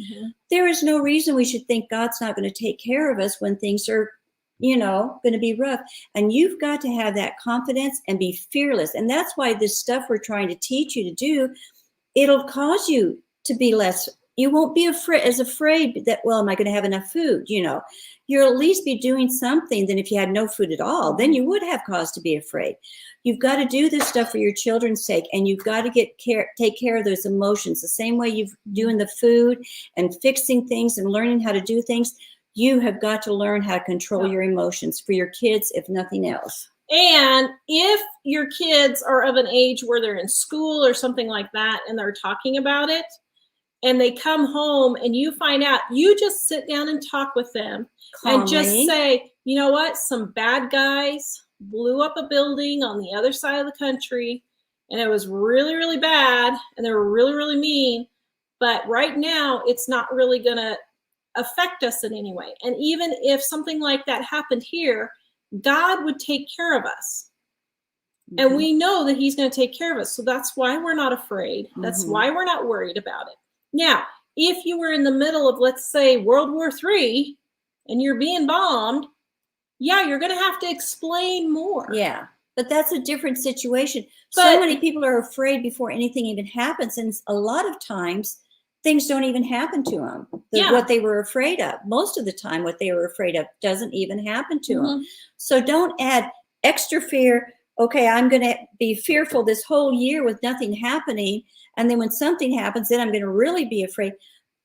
There is no reason we should think God's not going to take care of us when things are, going to be rough. And you've got to have that confidence and be fearless. And that's why this stuff we're trying to teach you to do, it'll cause you to be less. You won't be afraid that, well, am I going to have enough food? You'll at least be doing something than if you had no food at all. Then you would have cause to be afraid. You've got to do this stuff for your children's sake, and you've got to take care of those emotions the same way you're doing the food and fixing things and learning how to do things. You have got to learn how to control your emotions for your kids, if nothing else. And if your kids are of an age where they're in school or something like that, and they're talking about it, and they come home and you find out, you just sit down and talk with them and just say, you know what? Some bad guys blew up a building on the other side of the country, and it was really, really bad, and they were really, really mean. But right now, it's not really going to affect us in any way. And even if something like that happened here, God would take care of us. And we know that he's going to take care of us. So that's why we're not afraid. That's why we're not worried about it. Now, if you were in the middle of, let's say, World War III and you're being bombed, yeah, you're going to have to explain more. Yeah, but that's a different situation. So many people are afraid before anything even happens. And a lot of times, things don't even happen to them. What they were afraid of. Most of the time, what they were afraid of doesn't even happen to them. So don't add extra fear. Okay, I'm going to be fearful this whole year with nothing happening. And then when something happens, then I'm going to really be afraid.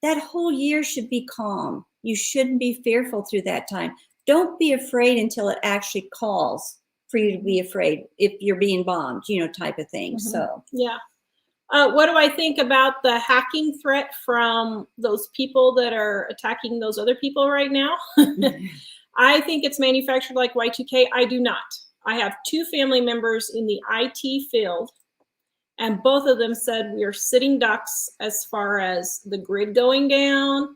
That whole year should be calm. You shouldn't be fearful through that time. Don't be afraid until it actually calls for you to be afraid if you're being bombed, type of thing. So, yeah. What do I think about the hacking threat from those people that are attacking those other people right now? I think it's manufactured like Y2K. I do not. I have 2 family members in the IT field, and both of them said we are sitting ducks as far as the grid going down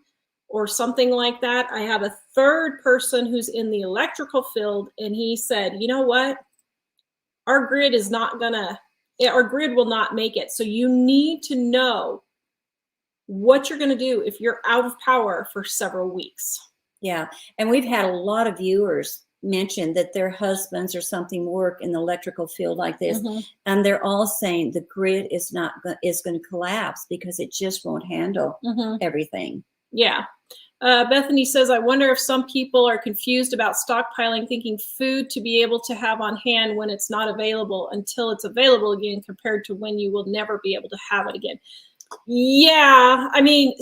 or something like that. I have a third person who's in the electrical field, and he said, you know what? Our grid is not gonna, our grid will not make it. So you need to know what you're gonna do if you're out of power for several weeks. Yeah, and we've had a lot of viewers mention that their husbands or something work in the electrical field like this, and they're all saying the grid is going to collapse because it just won't handle everything. Yeah. Bethany says, I wonder if some people are confused about stockpiling, thinking food to be able to have on hand when it's not available until it's available again, compared to when you will never be able to have it again. Yeah, I mean,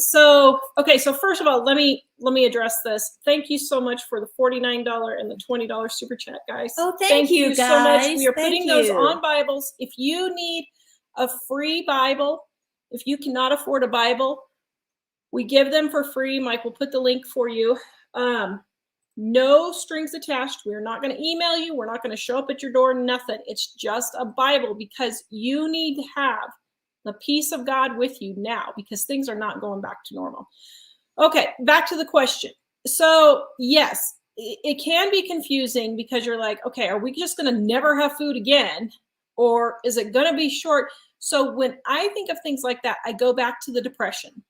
okay, so first of all, let me address this. Thank you so much for the $49 and the $20 super chat, guys. Oh, thank you guys. So much. We are Thank putting those on Bibles. If you need a free Bible, if you cannot afford a Bible, we give them for free. Mike will put the link for you. No strings attached. We're not going to email you. We're not going to show up at your door, nothing. It's just a Bible, because you need to have the peace of God with you now, because things are not going back to normal. Okay, back to the question. So yes, it can be confusing, because you're like, okay, are we just going to never have food again? or is it going to be short? So when I think of things like that, I go back to the Depression.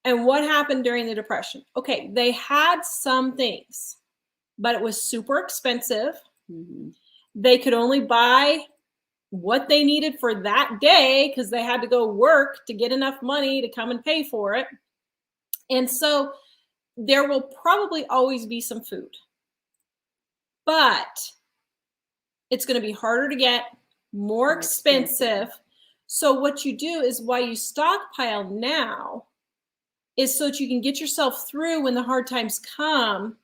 And what happened during the Depression? Okay, they had some things, but it was super expensive. Mm-hmm. They could only buy what they needed for that day because they had to go work to get enough money to come and pay for it. And so there will probably always be some food, but it's going to be harder to get, more expensive. So what you do is why you stockpile now is so that you can get yourself through when the hard times come,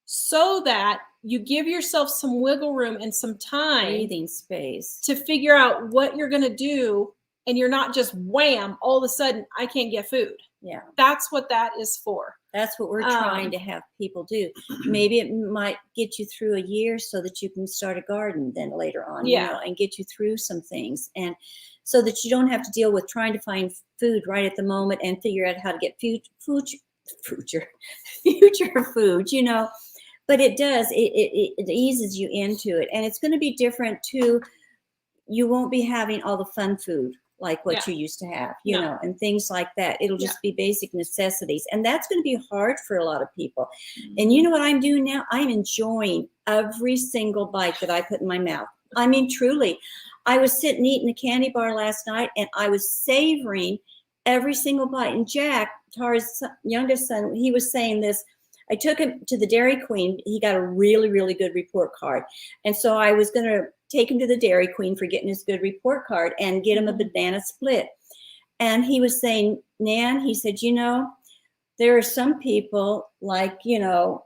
so that you give yourself some wiggle room and some time, breathing space, to figure out what you're going to do. And you're not just wham, all of a sudden, I can't get food. Yeah. That's what that is for. That's what we're trying to have people do. Maybe it might get you through a year so that you can start a garden then later on, Yeah. you know, and get you through some things. And so that you don't have to deal with trying to find food right at the moment and figure out how to get future food, you know. But it does, it eases you into it. And it's going to be different too. You won't be having all the fun food like what you used to have, you know, and things like that. It'll just be basic necessities. And that's going to be hard for a lot of people. Mm-hmm. And you know what I'm doing now? I'm enjoying every single bite that I put in my mouth. I mean, truly, I was sitting eating a candy bar last night and I was savoring every single bite. And Jack, Tara's youngest son, he was saying this. I took him to the Dairy Queen. He got a really, really good report card. And so I was going to take him to the Dairy Queen for getting his good report card and get him a banana split. And he was saying, Nan, he said, you know, there are some people like, you know,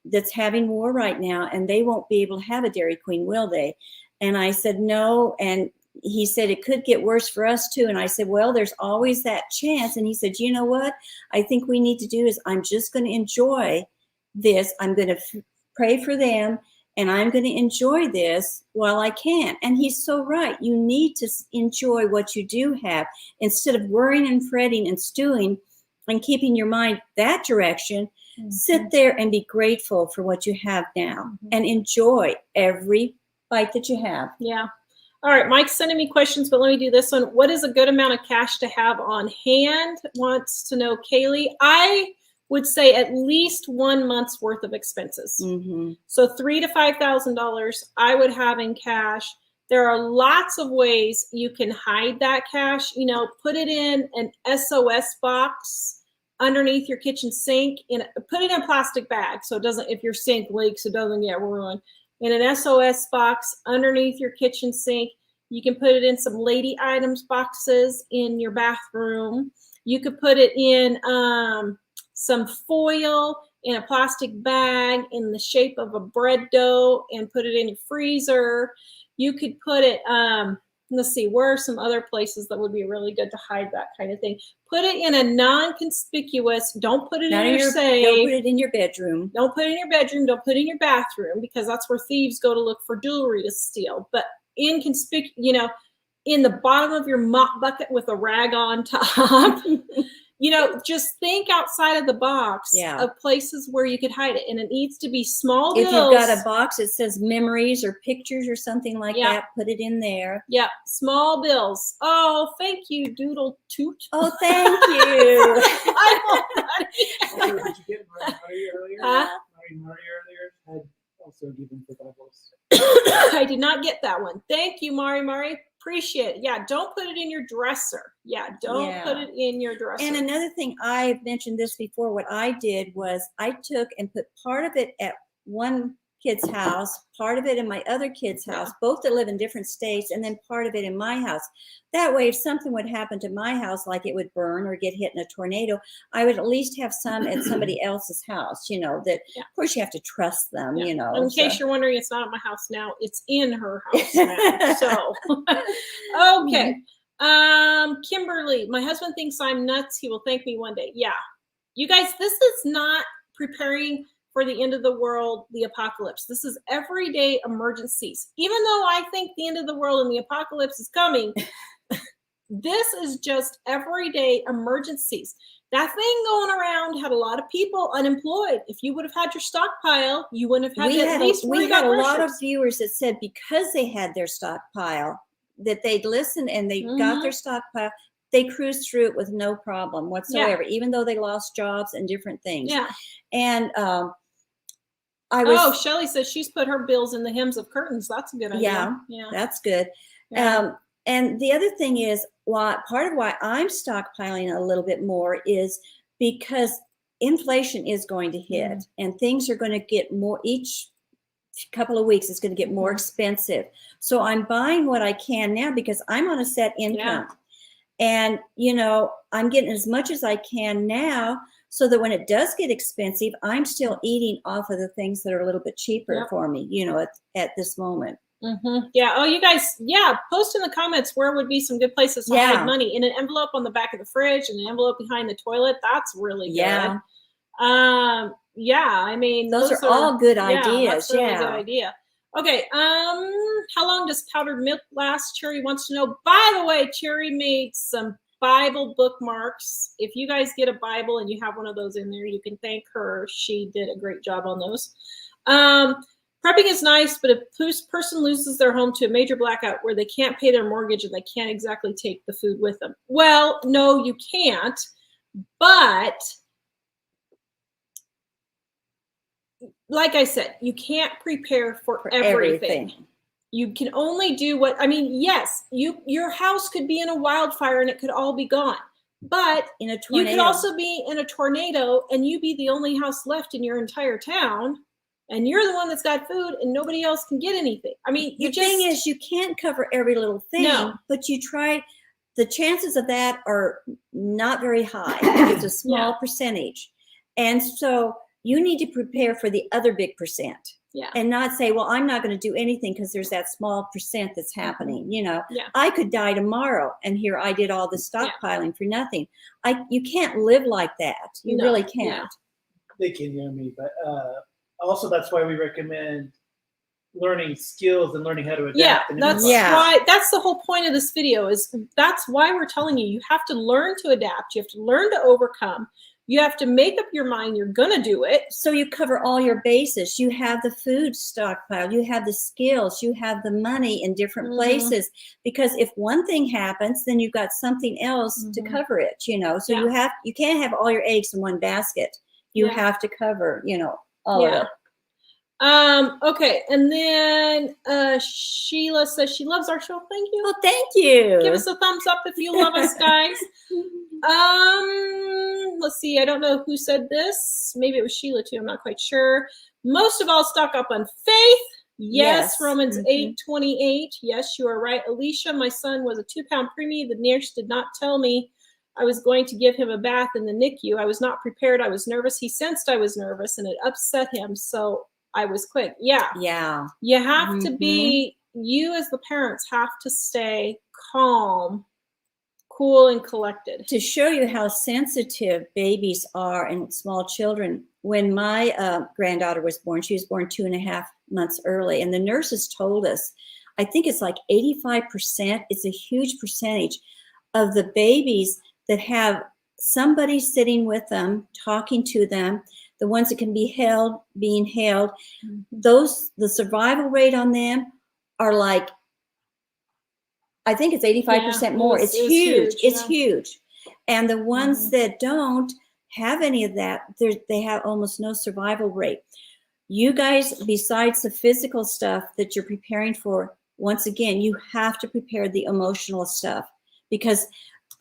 that's having war right now and they won't be able to have a Dairy Queen, will they? And I said, no. And he said, it could get worse for us too. And I said, well, there's always that chance. And he said, you know what I think we need to do is I'm just going to enjoy this. I'm going to pray for them. And I'm going to enjoy this while I can. And he's so right. You need to enjoy what you do have instead of worrying and fretting and stewing and keeping your mind that direction. Mm-hmm. Sit there and be grateful for what you have now and enjoy every bite that you have. Yeah. All right. Mike's sending me questions, but let me do this one. What is a good amount of cash to have on hand? Wants to know Kaylee. I would say at least 1 month's worth of expenses. Mm-hmm. So $3,000 to $5,000 I would have in cash. There are lots of ways you can hide that cash. You know, put it in an SOS box underneath your kitchen sink. Put it in a plastic bag so it doesn't, if your sink leaks, it doesn't get ruined. In an SOS box underneath your kitchen sink. You can put it in some lady items boxes in your bathroom. You could put it in some foil in a plastic bag in the shape of a bread dough and put it in your freezer. You could put it, let's see, where are some other places that would be really good to hide that kind of thing? Put it in a non-conspicuous, don't put it in your safe. Don't put it in your bedroom. Don't put it in your bedroom. Don't put it in your bathroom because that's where thieves go to look for jewelry to steal. But inconspicuous, you know, in the bottom of your mop bucket with a rag on top. You know, just think outside of the box of places where you could hide it. And it needs to be small bills. If you've got a box that says memories or pictures or something like that, put it in there. Yeah, small bills. Oh, thank you, Doodle Toot. Oh, thank you. Did you get Mari earlier? Mari earlier had also given for Bibles. I did not get that one. Thank you, Mari. Appreciate it. Yeah, don't put it in your dresser. Yeah, don't put it in your dresser. And another thing, I've mentioned this before, what I did was I took and put part of it at one kid's house, part of it in my other kid's house, both that live in different states, and then part of it in my house. That way, if something would happen to my house, like it would burn or get hit in a tornado, I would at least have some at somebody else's house, you know, that of course you have to trust them, you know. In case you're wondering, it's not at my house now, it's in her house now. So, okay. Kimberly, my husband thinks I'm nuts. He will thank me one day. Yeah. You guys, this is not preparing for the end of the world, the apocalypse. This is everyday emergencies. Even though I think the end of the world and the apocalypse is coming, this is just everyday emergencies. That thing going around had a lot of people unemployed. If you would have had your stockpile, you wouldn't have had to at least worry about we had a lot of groceries. viewers that said because they had their stockpile, that they'd listen and they got their stockpile, they cruised through it with no problem whatsoever, even though they lost jobs and different things. Yeah. And Shelly says she's put her bills in the hems of curtains. That's a good idea. Yeah, that's good. Yeah. And the other thing is, part of why I'm stockpiling a little bit more is because inflation is going to hit and things are going to get more each couple of weeks. It's going to get more expensive. So I'm buying what I can now because I'm on a set income. And, you know, I'm getting as much as I can now so that when it does get expensive, I'm still eating off of the things that are a little bit cheaper for me, you know, at this moment. Yeah. Oh, you guys, post in the comments where would be some good places to hide money. In an envelope on the back of the fridge and an envelope behind the toilet. That's really good. I mean, those are all good ideas. That's a really good idea. Okay. How long does powdered milk last? Cherry wants to know. By the way, Cherry made some Bible bookmarks. If you guys get a Bible and you have one of those in there, you can thank her. She did a great job on those. Prepping is nice, but if a person loses their home to a major blackout where they can't pay their mortgage and they can't exactly take the food with them. Well, no, you can't. But like I said, you can't prepare for everything. You can only do what, I mean, yes, your house could be in a wildfire and it could all be gone. But in a tornado, you could also be in a tornado and you be the only house left in your entire town. And you're the one that's got food and nobody else can get anything. I mean, the thing is, you can't cover every little thing, but you try. The chances of that are not very high. It's a small percentage. And so you need to prepare for the other big percent. And not say, well, I'm not going to do anything because there's that small percent that's happening. You know, I could die tomorrow and here I did all the stockpiling for nothing. You can't live like that. You really can't. They can hear me, but also that's why we recommend learning skills and learning how to adapt. That's the whole point of this video is that's why we're telling you have to learn to adapt. You have to learn to overcome. You have to make up your mind you're going to do it. So you cover all your bases. You have the food stockpile. You have the skills. You have the money in different places. Because if one thing happens, then you've got something else to cover it, you know. So you can't have all your eggs in one basket. You have to cover, you know, all of it. Okay, and then Sheila says she loves our show. Thank you. Oh, thank you. Give us a thumbs up if you love us, guys. Let's see. I don't know who said this. Maybe it was Sheila too. I'm not quite sure. Most of all, stock up on faith. Yes. Romans 8:28. Yes, you are right. Alicia, my son was a 2-pound preemie. The nurse did not tell me I was going to give him a bath in the NICU. I was not prepared. I was nervous. He sensed I was nervous and it upset him. So I was quick. You have to be, you as the parents have to stay calm, cool, and collected. To show you how sensitive babies are and small children, when my granddaughter was born, she was born 2.5 months early, and the nurses told us, I think it's like 85%, it's a huge percentage of the babies that have somebody sitting with them, talking to them, the ones that can be held, being held, the survival rate on them are like, I think it's 85% more. It's huge. It's huge. And the ones that don't have any of that, they have almost no survival rate. You guys, besides the physical stuff that you're preparing for, once again, you have to prepare the emotional stuff, because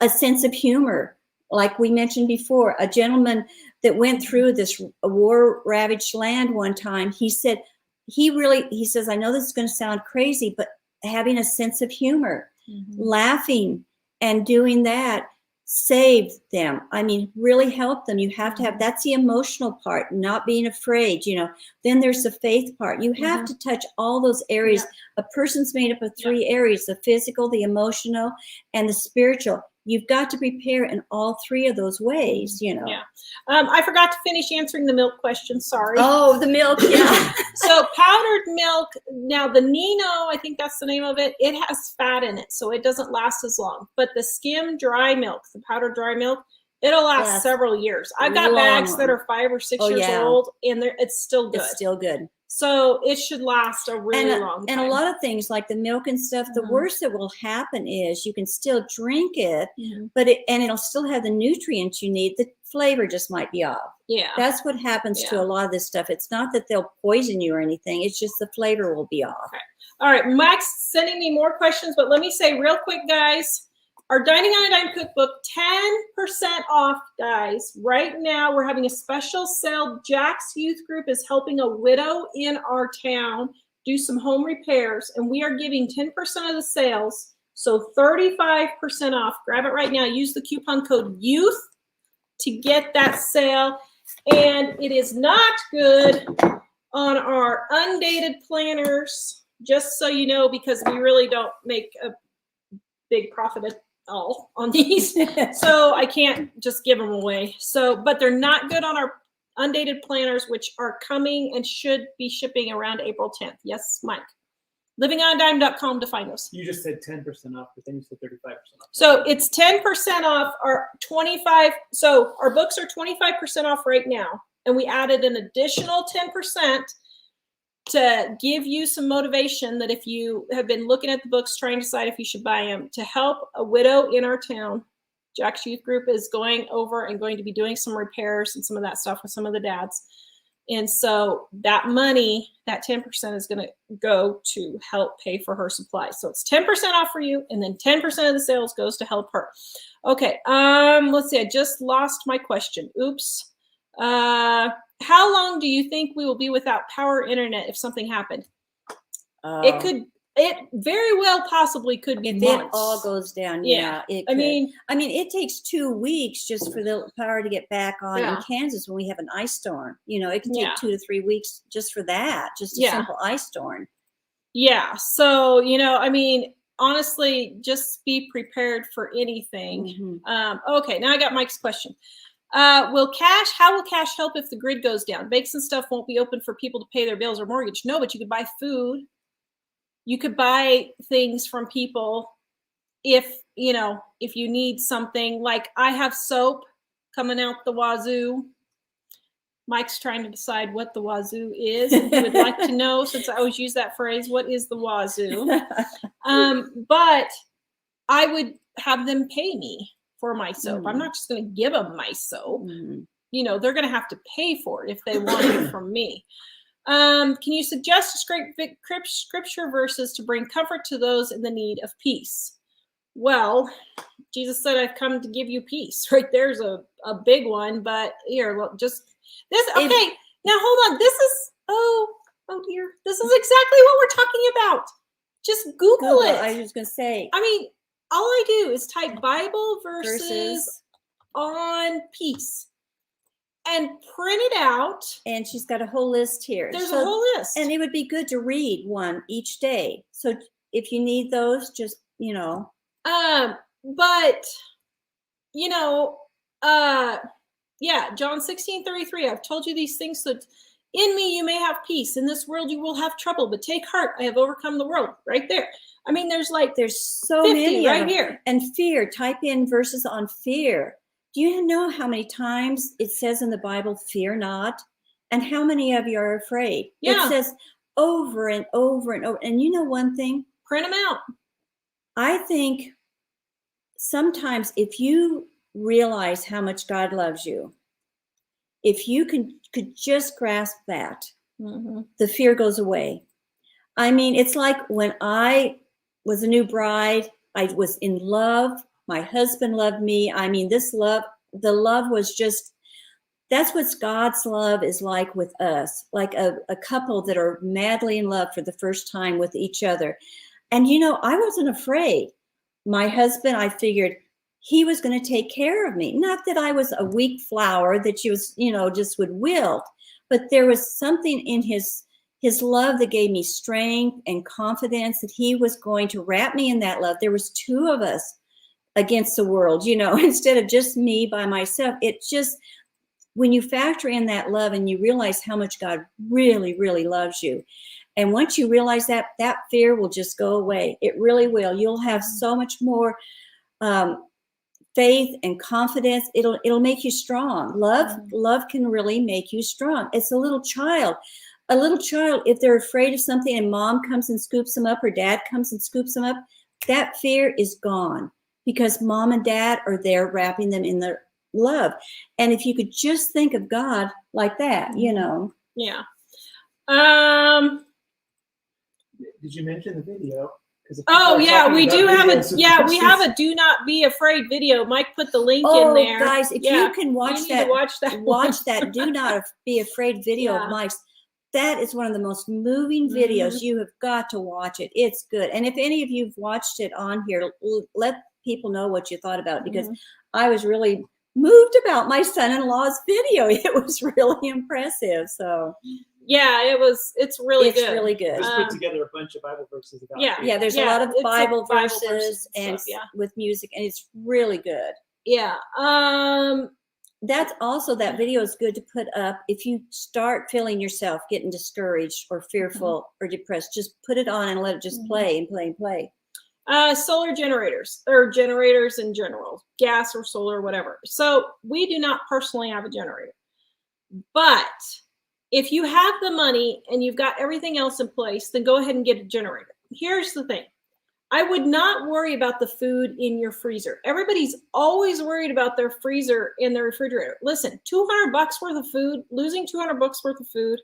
a sense of humor, like we mentioned before, a gentleman that went through this war-ravaged land one time, he said, he says, I know this is going to sound crazy, but having a sense of humor, laughing and doing that saved them. I mean, really helped them. You have to have, that's the emotional part, not being afraid, you know. Then there's the faith part. You have to touch all those areas. A person's made up of 3 areas, the physical, the emotional, and the spiritual. You've got to prepare in all 3 of those ways, you know. I forgot to finish answering the milk question. Sorry. Oh, the milk. Yeah. So powdered milk. Now the Nino, I think that's the name of it. It has fat in it, so it doesn't last as long. But the skim dry milk, the powdered dry milk, It'll last Lasts several years. I've got long. bags that are 5 or 6 Oh, years yeah. old, and it's still good. It's still good. So it should last a really long time. And a lot of things like the milk and stuff, the worst that will happen is you can still drink it, but it'll still have the nutrients you need. The flavor just might be off. Yeah. That's what happens to a lot of this stuff. It's not that they'll poison you or anything. It's just the flavor will be off. Okay. All right, Mike's sending me more questions, but let me say real quick, guys, our Dining on a Dime cookbook, 10% off, guys. Right now, we're having a special sale. Jack's youth group is helping a widow in our town do some home repairs, and we are giving 10% of the sales, so 35% off. Grab it right now. Use the coupon code YOUTH to get that sale, and it is not good on our undated planners, just so you know, because we really don't make a big profit at all on these. So I can't just give them away. So, but they're not good on our undated planners, which are coming and should be shipping around April 10th. Yes, Mike. livingonadime.com to find those. You just said 10% off, but then you said 35% off. So it's 10% off our 25. So our books are 25% off right now. And we added an additional 10% to give you some motivation that if you have been looking at the books, trying to decide if you should buy them, to help a widow in our town. Jack's youth group is going over and going to be doing some repairs and some of that stuff with some of the dads. And so that money, that 10% is going to go to help pay for her supplies. So it's 10% off for you, and then 10% of the sales goes to help her. Okay, let's see. I just lost my question. Oops. How long do you think we will be without power internet if something happened? It very well possibly could be if months. it all goes down. Yeah. It I could. mean, it takes 2 weeks just for the power to get back on in Kansas when we have an ice storm. It can take 2 to 3 weeks just for that, just a simple ice storm. Yeah. So, honestly, just be prepared for anything. Okay, now I got Mike's question. How will cash help if the grid goes down? Bakes and stuff won't be open for people to pay their bills or mortgage. No, but you could buy food. You could buy things from people if you need something. Like I have soap coming out the wazoo. Mike's trying to decide what the wazoo is. And he would like to know, since I always use that phrase, what is the wazoo? But I would have them pay me for my soap. I'm not just going to give them my soap. They're going to have to pay for it if they want it from me. Can you suggest scripture verses to bring comfort to those in the need of peace? Well, Jesus said, I've come to give you peace. Right there's a big one, but here, look, just this. Okay, now hold on. This is, oh dear. This is exactly what we're talking about. Just Google it. I was just going to say. All I do is type Bible verses on peace and print it out. And she's got a whole list here. There's a whole list. And it would be good to read one each day. So if you need those, just, But, John 16:33, I've told you these things so in me you may have peace. In this world you will have trouble, but take heart, I have overcome the world. Right there. There's so 50 many right here. And fear, type in verses on fear. Do you know how many times it says in the Bible, fear not? And how many of you are afraid? Yeah. It says over and over and over. And you know one thing? Print them out. I think sometimes if you realize how much God loves you, if you could just grasp that, the fear goes away. It's like when I was a new bride, I was in love. My husband loved me. The love was just, that's what God's love is like with us, like a couple that are madly in love for the first time with each other. And, I wasn't afraid. My husband, I figured he was going to take care of me. Not that I was a weak flower that she was, just would wilt, but there was something in his love that gave me strength and confidence that he was going to wrap me in that love. There was 2 of us against the world, instead of just me by myself. It just, when you factor in that love and you realize how much God really, really loves you. And once you realize that fear will just go away. It really will. You'll have so much more faith and confidence. It'll make you strong. Love can really make you strong. It's a little child. A little child, if they're afraid of something and mom comes and scoops them up or dad comes and scoops them up, that fear is gone because mom and dad are there wrapping them in their love. And if you could just think of God like that, you know. Yeah. Did you mention the video? Oh yeah, we do have we have a "Do Not Be Afraid" video. Mike put the link in there. Guys, if you can watch that, watch that "Do Not Be Afraid" video of Mike's. That is one of the most moving videos. You have got to watch it. It's good. And if any of you've watched it on here, let people know what you thought about it, because I was really moved about my son-in-law's video. It was really impressive. So yeah, it's really good. It's really good. Just put together a bunch of Bible verses about it. Yeah, there's a lot of Bible verses and stuff, with music, and it's really good. Yeah. That's also, that video is good to put up if you start feeling yourself getting discouraged or fearful or depressed. Just put it on and let it just play and play and play. Solar generators, or generators in general, gas or solar, whatever. So we do not personally have a generator, but if you have the money and you've got everything else in place, then go ahead and get a generator. Here's the thing. I would not worry about the food in your freezer. Everybody's always worried about their freezer and their refrigerator. Listen, $200 worth of food, losing $200 worth of food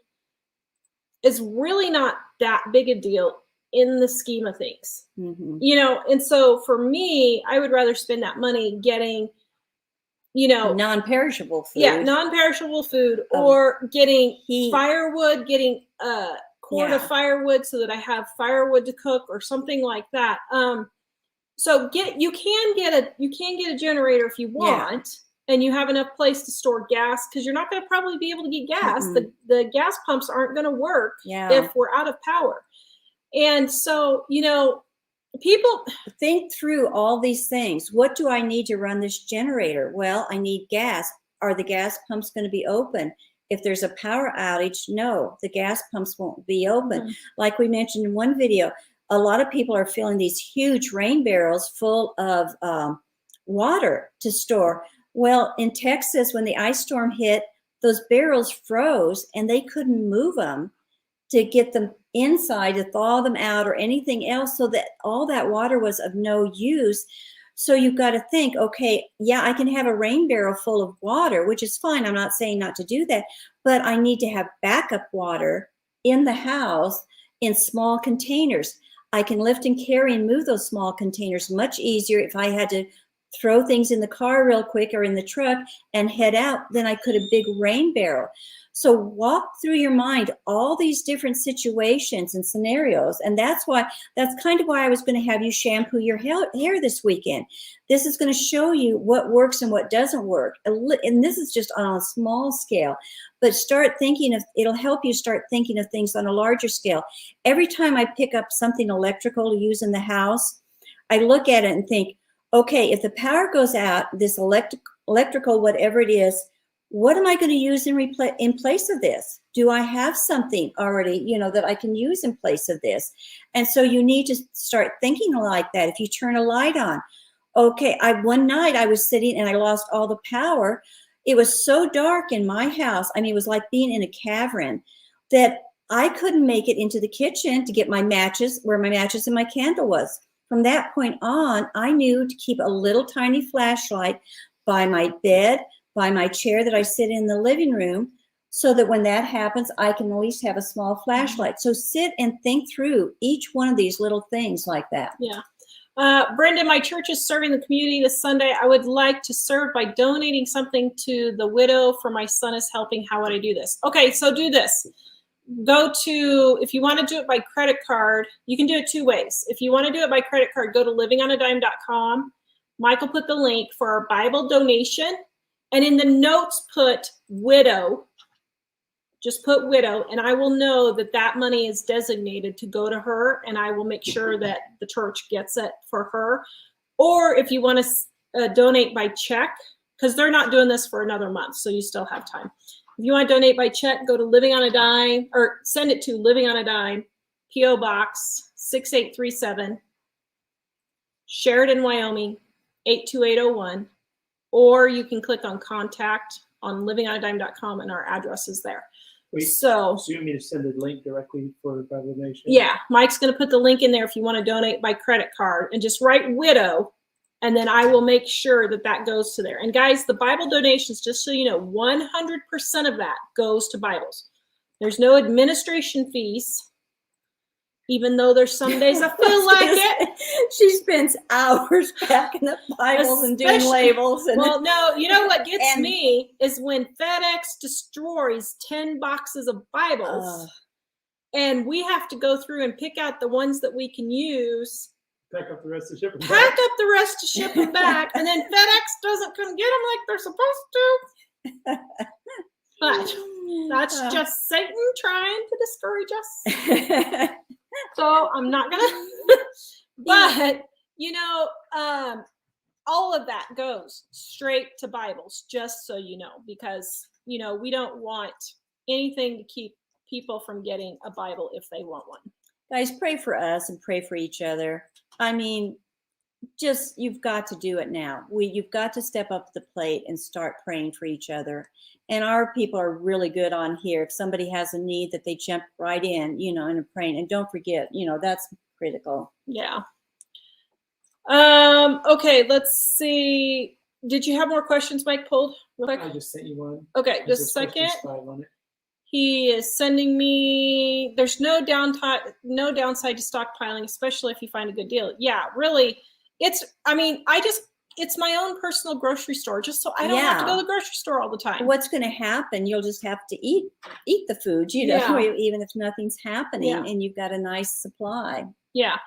is really not that big a deal in the scheme of things. You know, and so for me, I would rather spend that money getting, you know, non-perishable food. Yeah, non-perishable food, or getting firewood, getting cord of firewood so that I have firewood to cook or something like that. So you can get a generator if you want, and you have enough place to store gas, because you're not going to probably be able to get gas. The gas pumps aren't going to work if we're out of power. And so, you know, people think through all these things. What do I need to run this generator? Well, I need gas. Are the gas pumps going to be open? If there's a power outage, no, the gas pumps won't be open. Like we mentioned in one video, a lot of people are filling these huge rain barrels full of water to store. Well, in Texas, when the ice storm hit, those barrels froze and they couldn't move them to get them inside to thaw them out or anything else, so that all that water was of no use. So you've got to think, okay, yeah, I can have a rain barrel full of water, which is fine. I'm not saying not to do that, but I need to have backup water in the house in small containers. I can lift and carry and move those small containers much easier. If I had to throw things in the car real quick or in the truck and head out, then I could a big rain barrel. So walk through your mind all these different situations and scenarios. And that's kind of why I was going to have you shampoo your hair this weekend. This is going to show you what works and what doesn't work. And this is just on a small scale, but it'll help you start thinking of things on a larger scale. Every time I pick up something electrical to use in the house, I look at it and think, okay, if the power goes out, this electrical, whatever it is, what am I going to use in place of this? Do I have something already, you know, that I can use in place of this? And so you need to start thinking like that. If you turn a light on, okay, one night I was sitting and I lost all the power. It was so dark in my house. I mean, it was like being in a cavern, that I couldn't make it into the kitchen to get my matches, where my matches and my candle was. From that point on, I knew to keep a little tiny flashlight by my bed, by my chair that I sit in the living room, so that when that happens, I can at least have a small flashlight. So sit and think through each one of these little things like that. Yeah. Brenda, my church is serving the community this Sunday. I would like to serve by donating something to the widow for my son is helping. How would I do this? Okay, so do this. If you want to do it by credit card, you can do it two ways. If you want to do it by credit card, go to livingonadime.com. Michael put the link for our Bible donation. And in the notes, put widow. Just put widow, and I will know that that money is designated to go to her, and I will make sure that the church gets it for her. Or if you want to donate by check, because they're not doing this for another month, so you still have time. If you want to donate by check, go to Living on a Dime, or send it to Living on a Dime, P.O. Box 6837, Sheridan, Wyoming, 82801. or you can click on contact on livingonadime.com, and our address is there. Wait, So you want me to send the link directly for Bible donation? yeah, Mike's going to put the link in there if you want to donate by credit card, and just write widow, and then I will make sure that that goes to there. And guys, the Bible donations, just so you know, 100% of that goes to Bibles. There's no administration fees, even though there's some days I feel like it. She spends hours packing up Bibles and doing labels. And well, no, you know what gets and- me is when FedEx destroys 10 boxes of Bibles, and we have to go through and pick out the ones that we can use. Pack up the rest to ship them back. Pack up the rest to ship them back, and then FedEx doesn't come get them like they're supposed to. But that's just Satan trying to discourage us. So I'm not gonna. But you know, all of that goes straight to Bibles, just so you know, because you know we don't want anything to keep people from getting a Bible if they want one. Guys, pray for us and pray for each other. I mean, just you've got to do it now. You've got to step up to the plate and start praying for each other. And our people are really good on here. If somebody has a need, that they jump right in, you know, and are praying. And don't forget, you know, that's critical. Yeah. Okay, let's see. Did you have more questions, Mike, pulled? Real quick? I just sent you one. Okay, just a second. 5 on it. He is sending me, there's no downside to stockpiling, especially if you find a good deal. Yeah, really. It's my own personal grocery store, just so I don't have to go to the grocery store all the time. What's going to happen? You'll just have to eat the food, you know, even if nothing's happening, and you've got a nice supply. Yeah.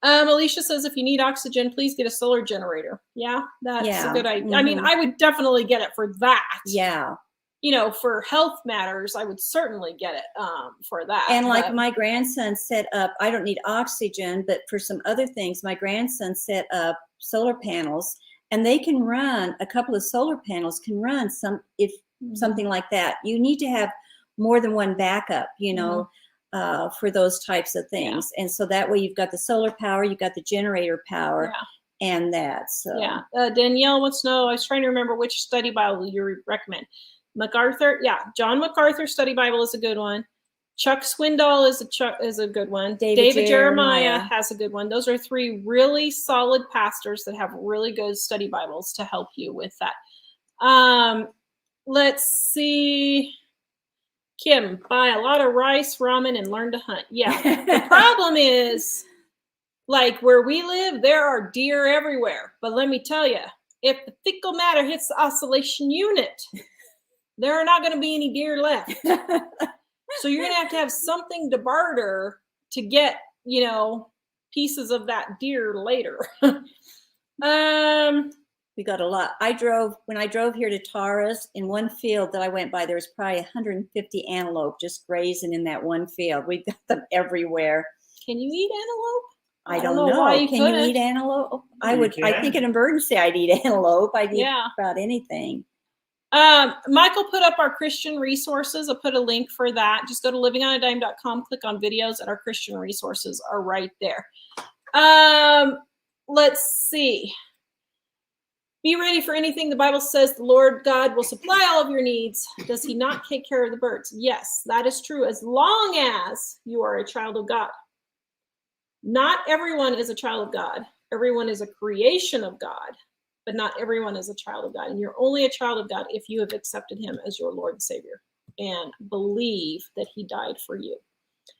Alicia says, if you need oxygen, please get a solar generator. Yeah, that's a good idea. Mm-hmm. I mean, I would definitely get it for that. Yeah. You know, for health matters, I would certainly get it for that. And like my grandson set up, I don't need oxygen, but for some other things, my grandson set up solar panels, and they can run, a couple of solar panels can run something like that. You need to have more than one backup, you know, for those types of things. And so that way you've got the solar power, you've got the generator power, and that. So Danielle wants to know, I was trying to remember which study Bible you recommend. MacArthur, John MacArthur Study Bible is a good one. Chuck Swindoll is a good one. David Jeremiah has a good one. Those are 3 really solid pastors that have really good study Bibles to help you with that. Let's see. Kim, buy a lot of rice, ramen, and learn to hunt. Yeah. The problem is, like where we live, there are deer everywhere. But let me tell you, if the fecal matter hits the oscillation unit, there are not going to be any deer left. So you're going to have something to barter to get, you know, pieces of that deer later. We got a lot. When I drove here to Taurus, in one field that I went by, there was probably 150 antelope just grazing in that one field. We got them everywhere. Can you eat antelope? I don't know. Can you eat antelope? I think in emergency I'd eat antelope. I'd eat about anything. Michael put up our Christian resources. I'll put a link for that. Just go to livingonadime.com, click on videos, and our Christian resources are right there. Let's see. Be ready for anything. The Bible says the Lord God will supply all of your needs. Does he not take care of the birds? Yes, that is true, as long as you are a child of God. Not everyone is a child of God. Everyone is a creation of God, but not everyone is a child of God. And you're only a child of God if you have accepted him as your Lord and Savior and believe that he died for you.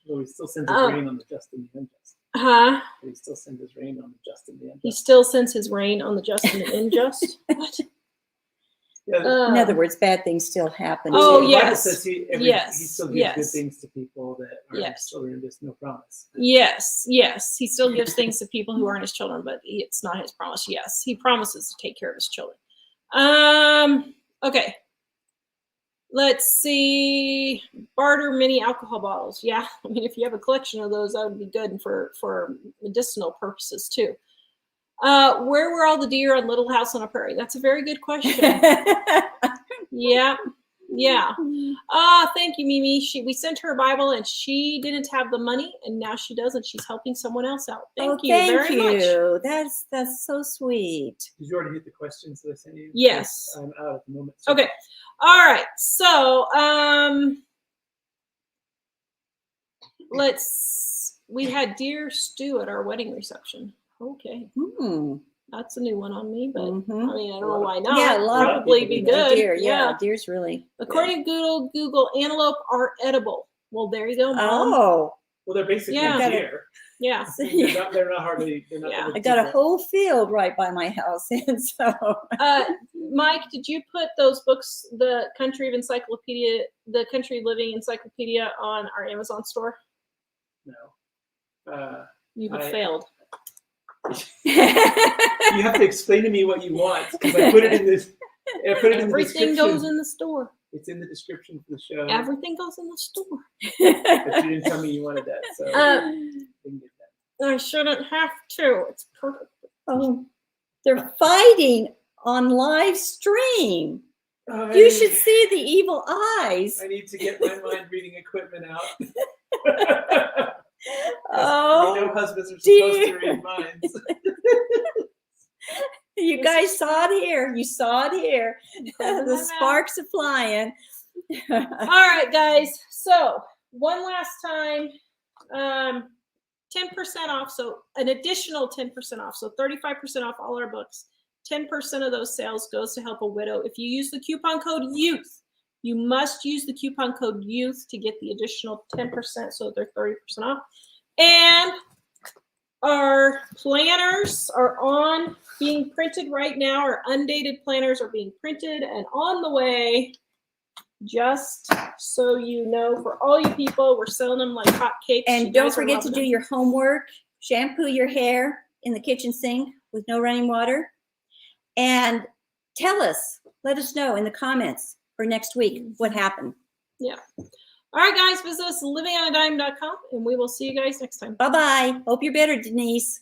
Well, he still sends his rain on the just and the unjust. Huh? He still sends his rain on the just and the unjust. He still sends his rain on the just and the unjust? What? Yeah, in other words, bad things still happen. Oh, the yes. Bible says he still gives good things to people that are his children. There's no promise. Yes. He still gives things to people who aren't his children, but it's not his promise. Yes, he promises to take care of his children. Okay. Let's see. Barter mini alcohol bottles. Yeah, I mean, if you have a collection of those, that would be good for medicinal purposes too. Where were all the deer on Little House on a Prairie? That's a very good question. Yeah. Yeah. Thank you, Mimi. We sent her a Bible and she didn't have the money, and now she does, and she's helping someone else out. Thank you very much. That's so sweet. Did you already hit the questions that I sent you? Yes. I'm out at the moment. So. Okay. All right. So we had deer stew at our wedding reception. Okay. That's a new one on me, but I mean, I don't know why not. Yeah, a lot probably of be people good. Deer, yeah, deer's really. According to Google, antelope are edible. Well, there you go, Mom. Oh. Well, they're basically deer. Yeah. They're not hardly. They're not. Yeah. I got a whole field right by my house, and so. Mike, did you put those books, the Country Living Encyclopedia, on our Amazon store? No. You have failed. You have to explain to me what you want, because I put it in this. Everything goes in the store. It's in the description for the show. Everything goes in the store. But you didn't tell me you wanted that, so didn't get that. I shouldn't have to. It's perfect. Oh, they're fighting on live stream. You should see the evil eyes. I need to get my mind reading equipment out. Oh, we know husbands are supposed to read minds. You guys saw it here. You saw it here. The sparks are flying. All right, guys. So one last time, 10% off. So an additional 10% off. So 35% off all our books. 10% of those sales goes to help a widow. If you use the coupon code YOUTH, you must use the coupon code YOUTH to get the additional 10%. So they're 30% off. And our planners are being printed right now. Our undated planners are being printed and on the way. Just so you know, for all you people, we're selling them like hotcakes. And don't forget to do your homework. Shampoo your hair in the kitchen sink with no running water. And let us know in the comments for next week what happened. Yeah. All right, guys, visit us livingonadime.com, and we will see you guys next time. Bye-bye. Hope you're better, Denise.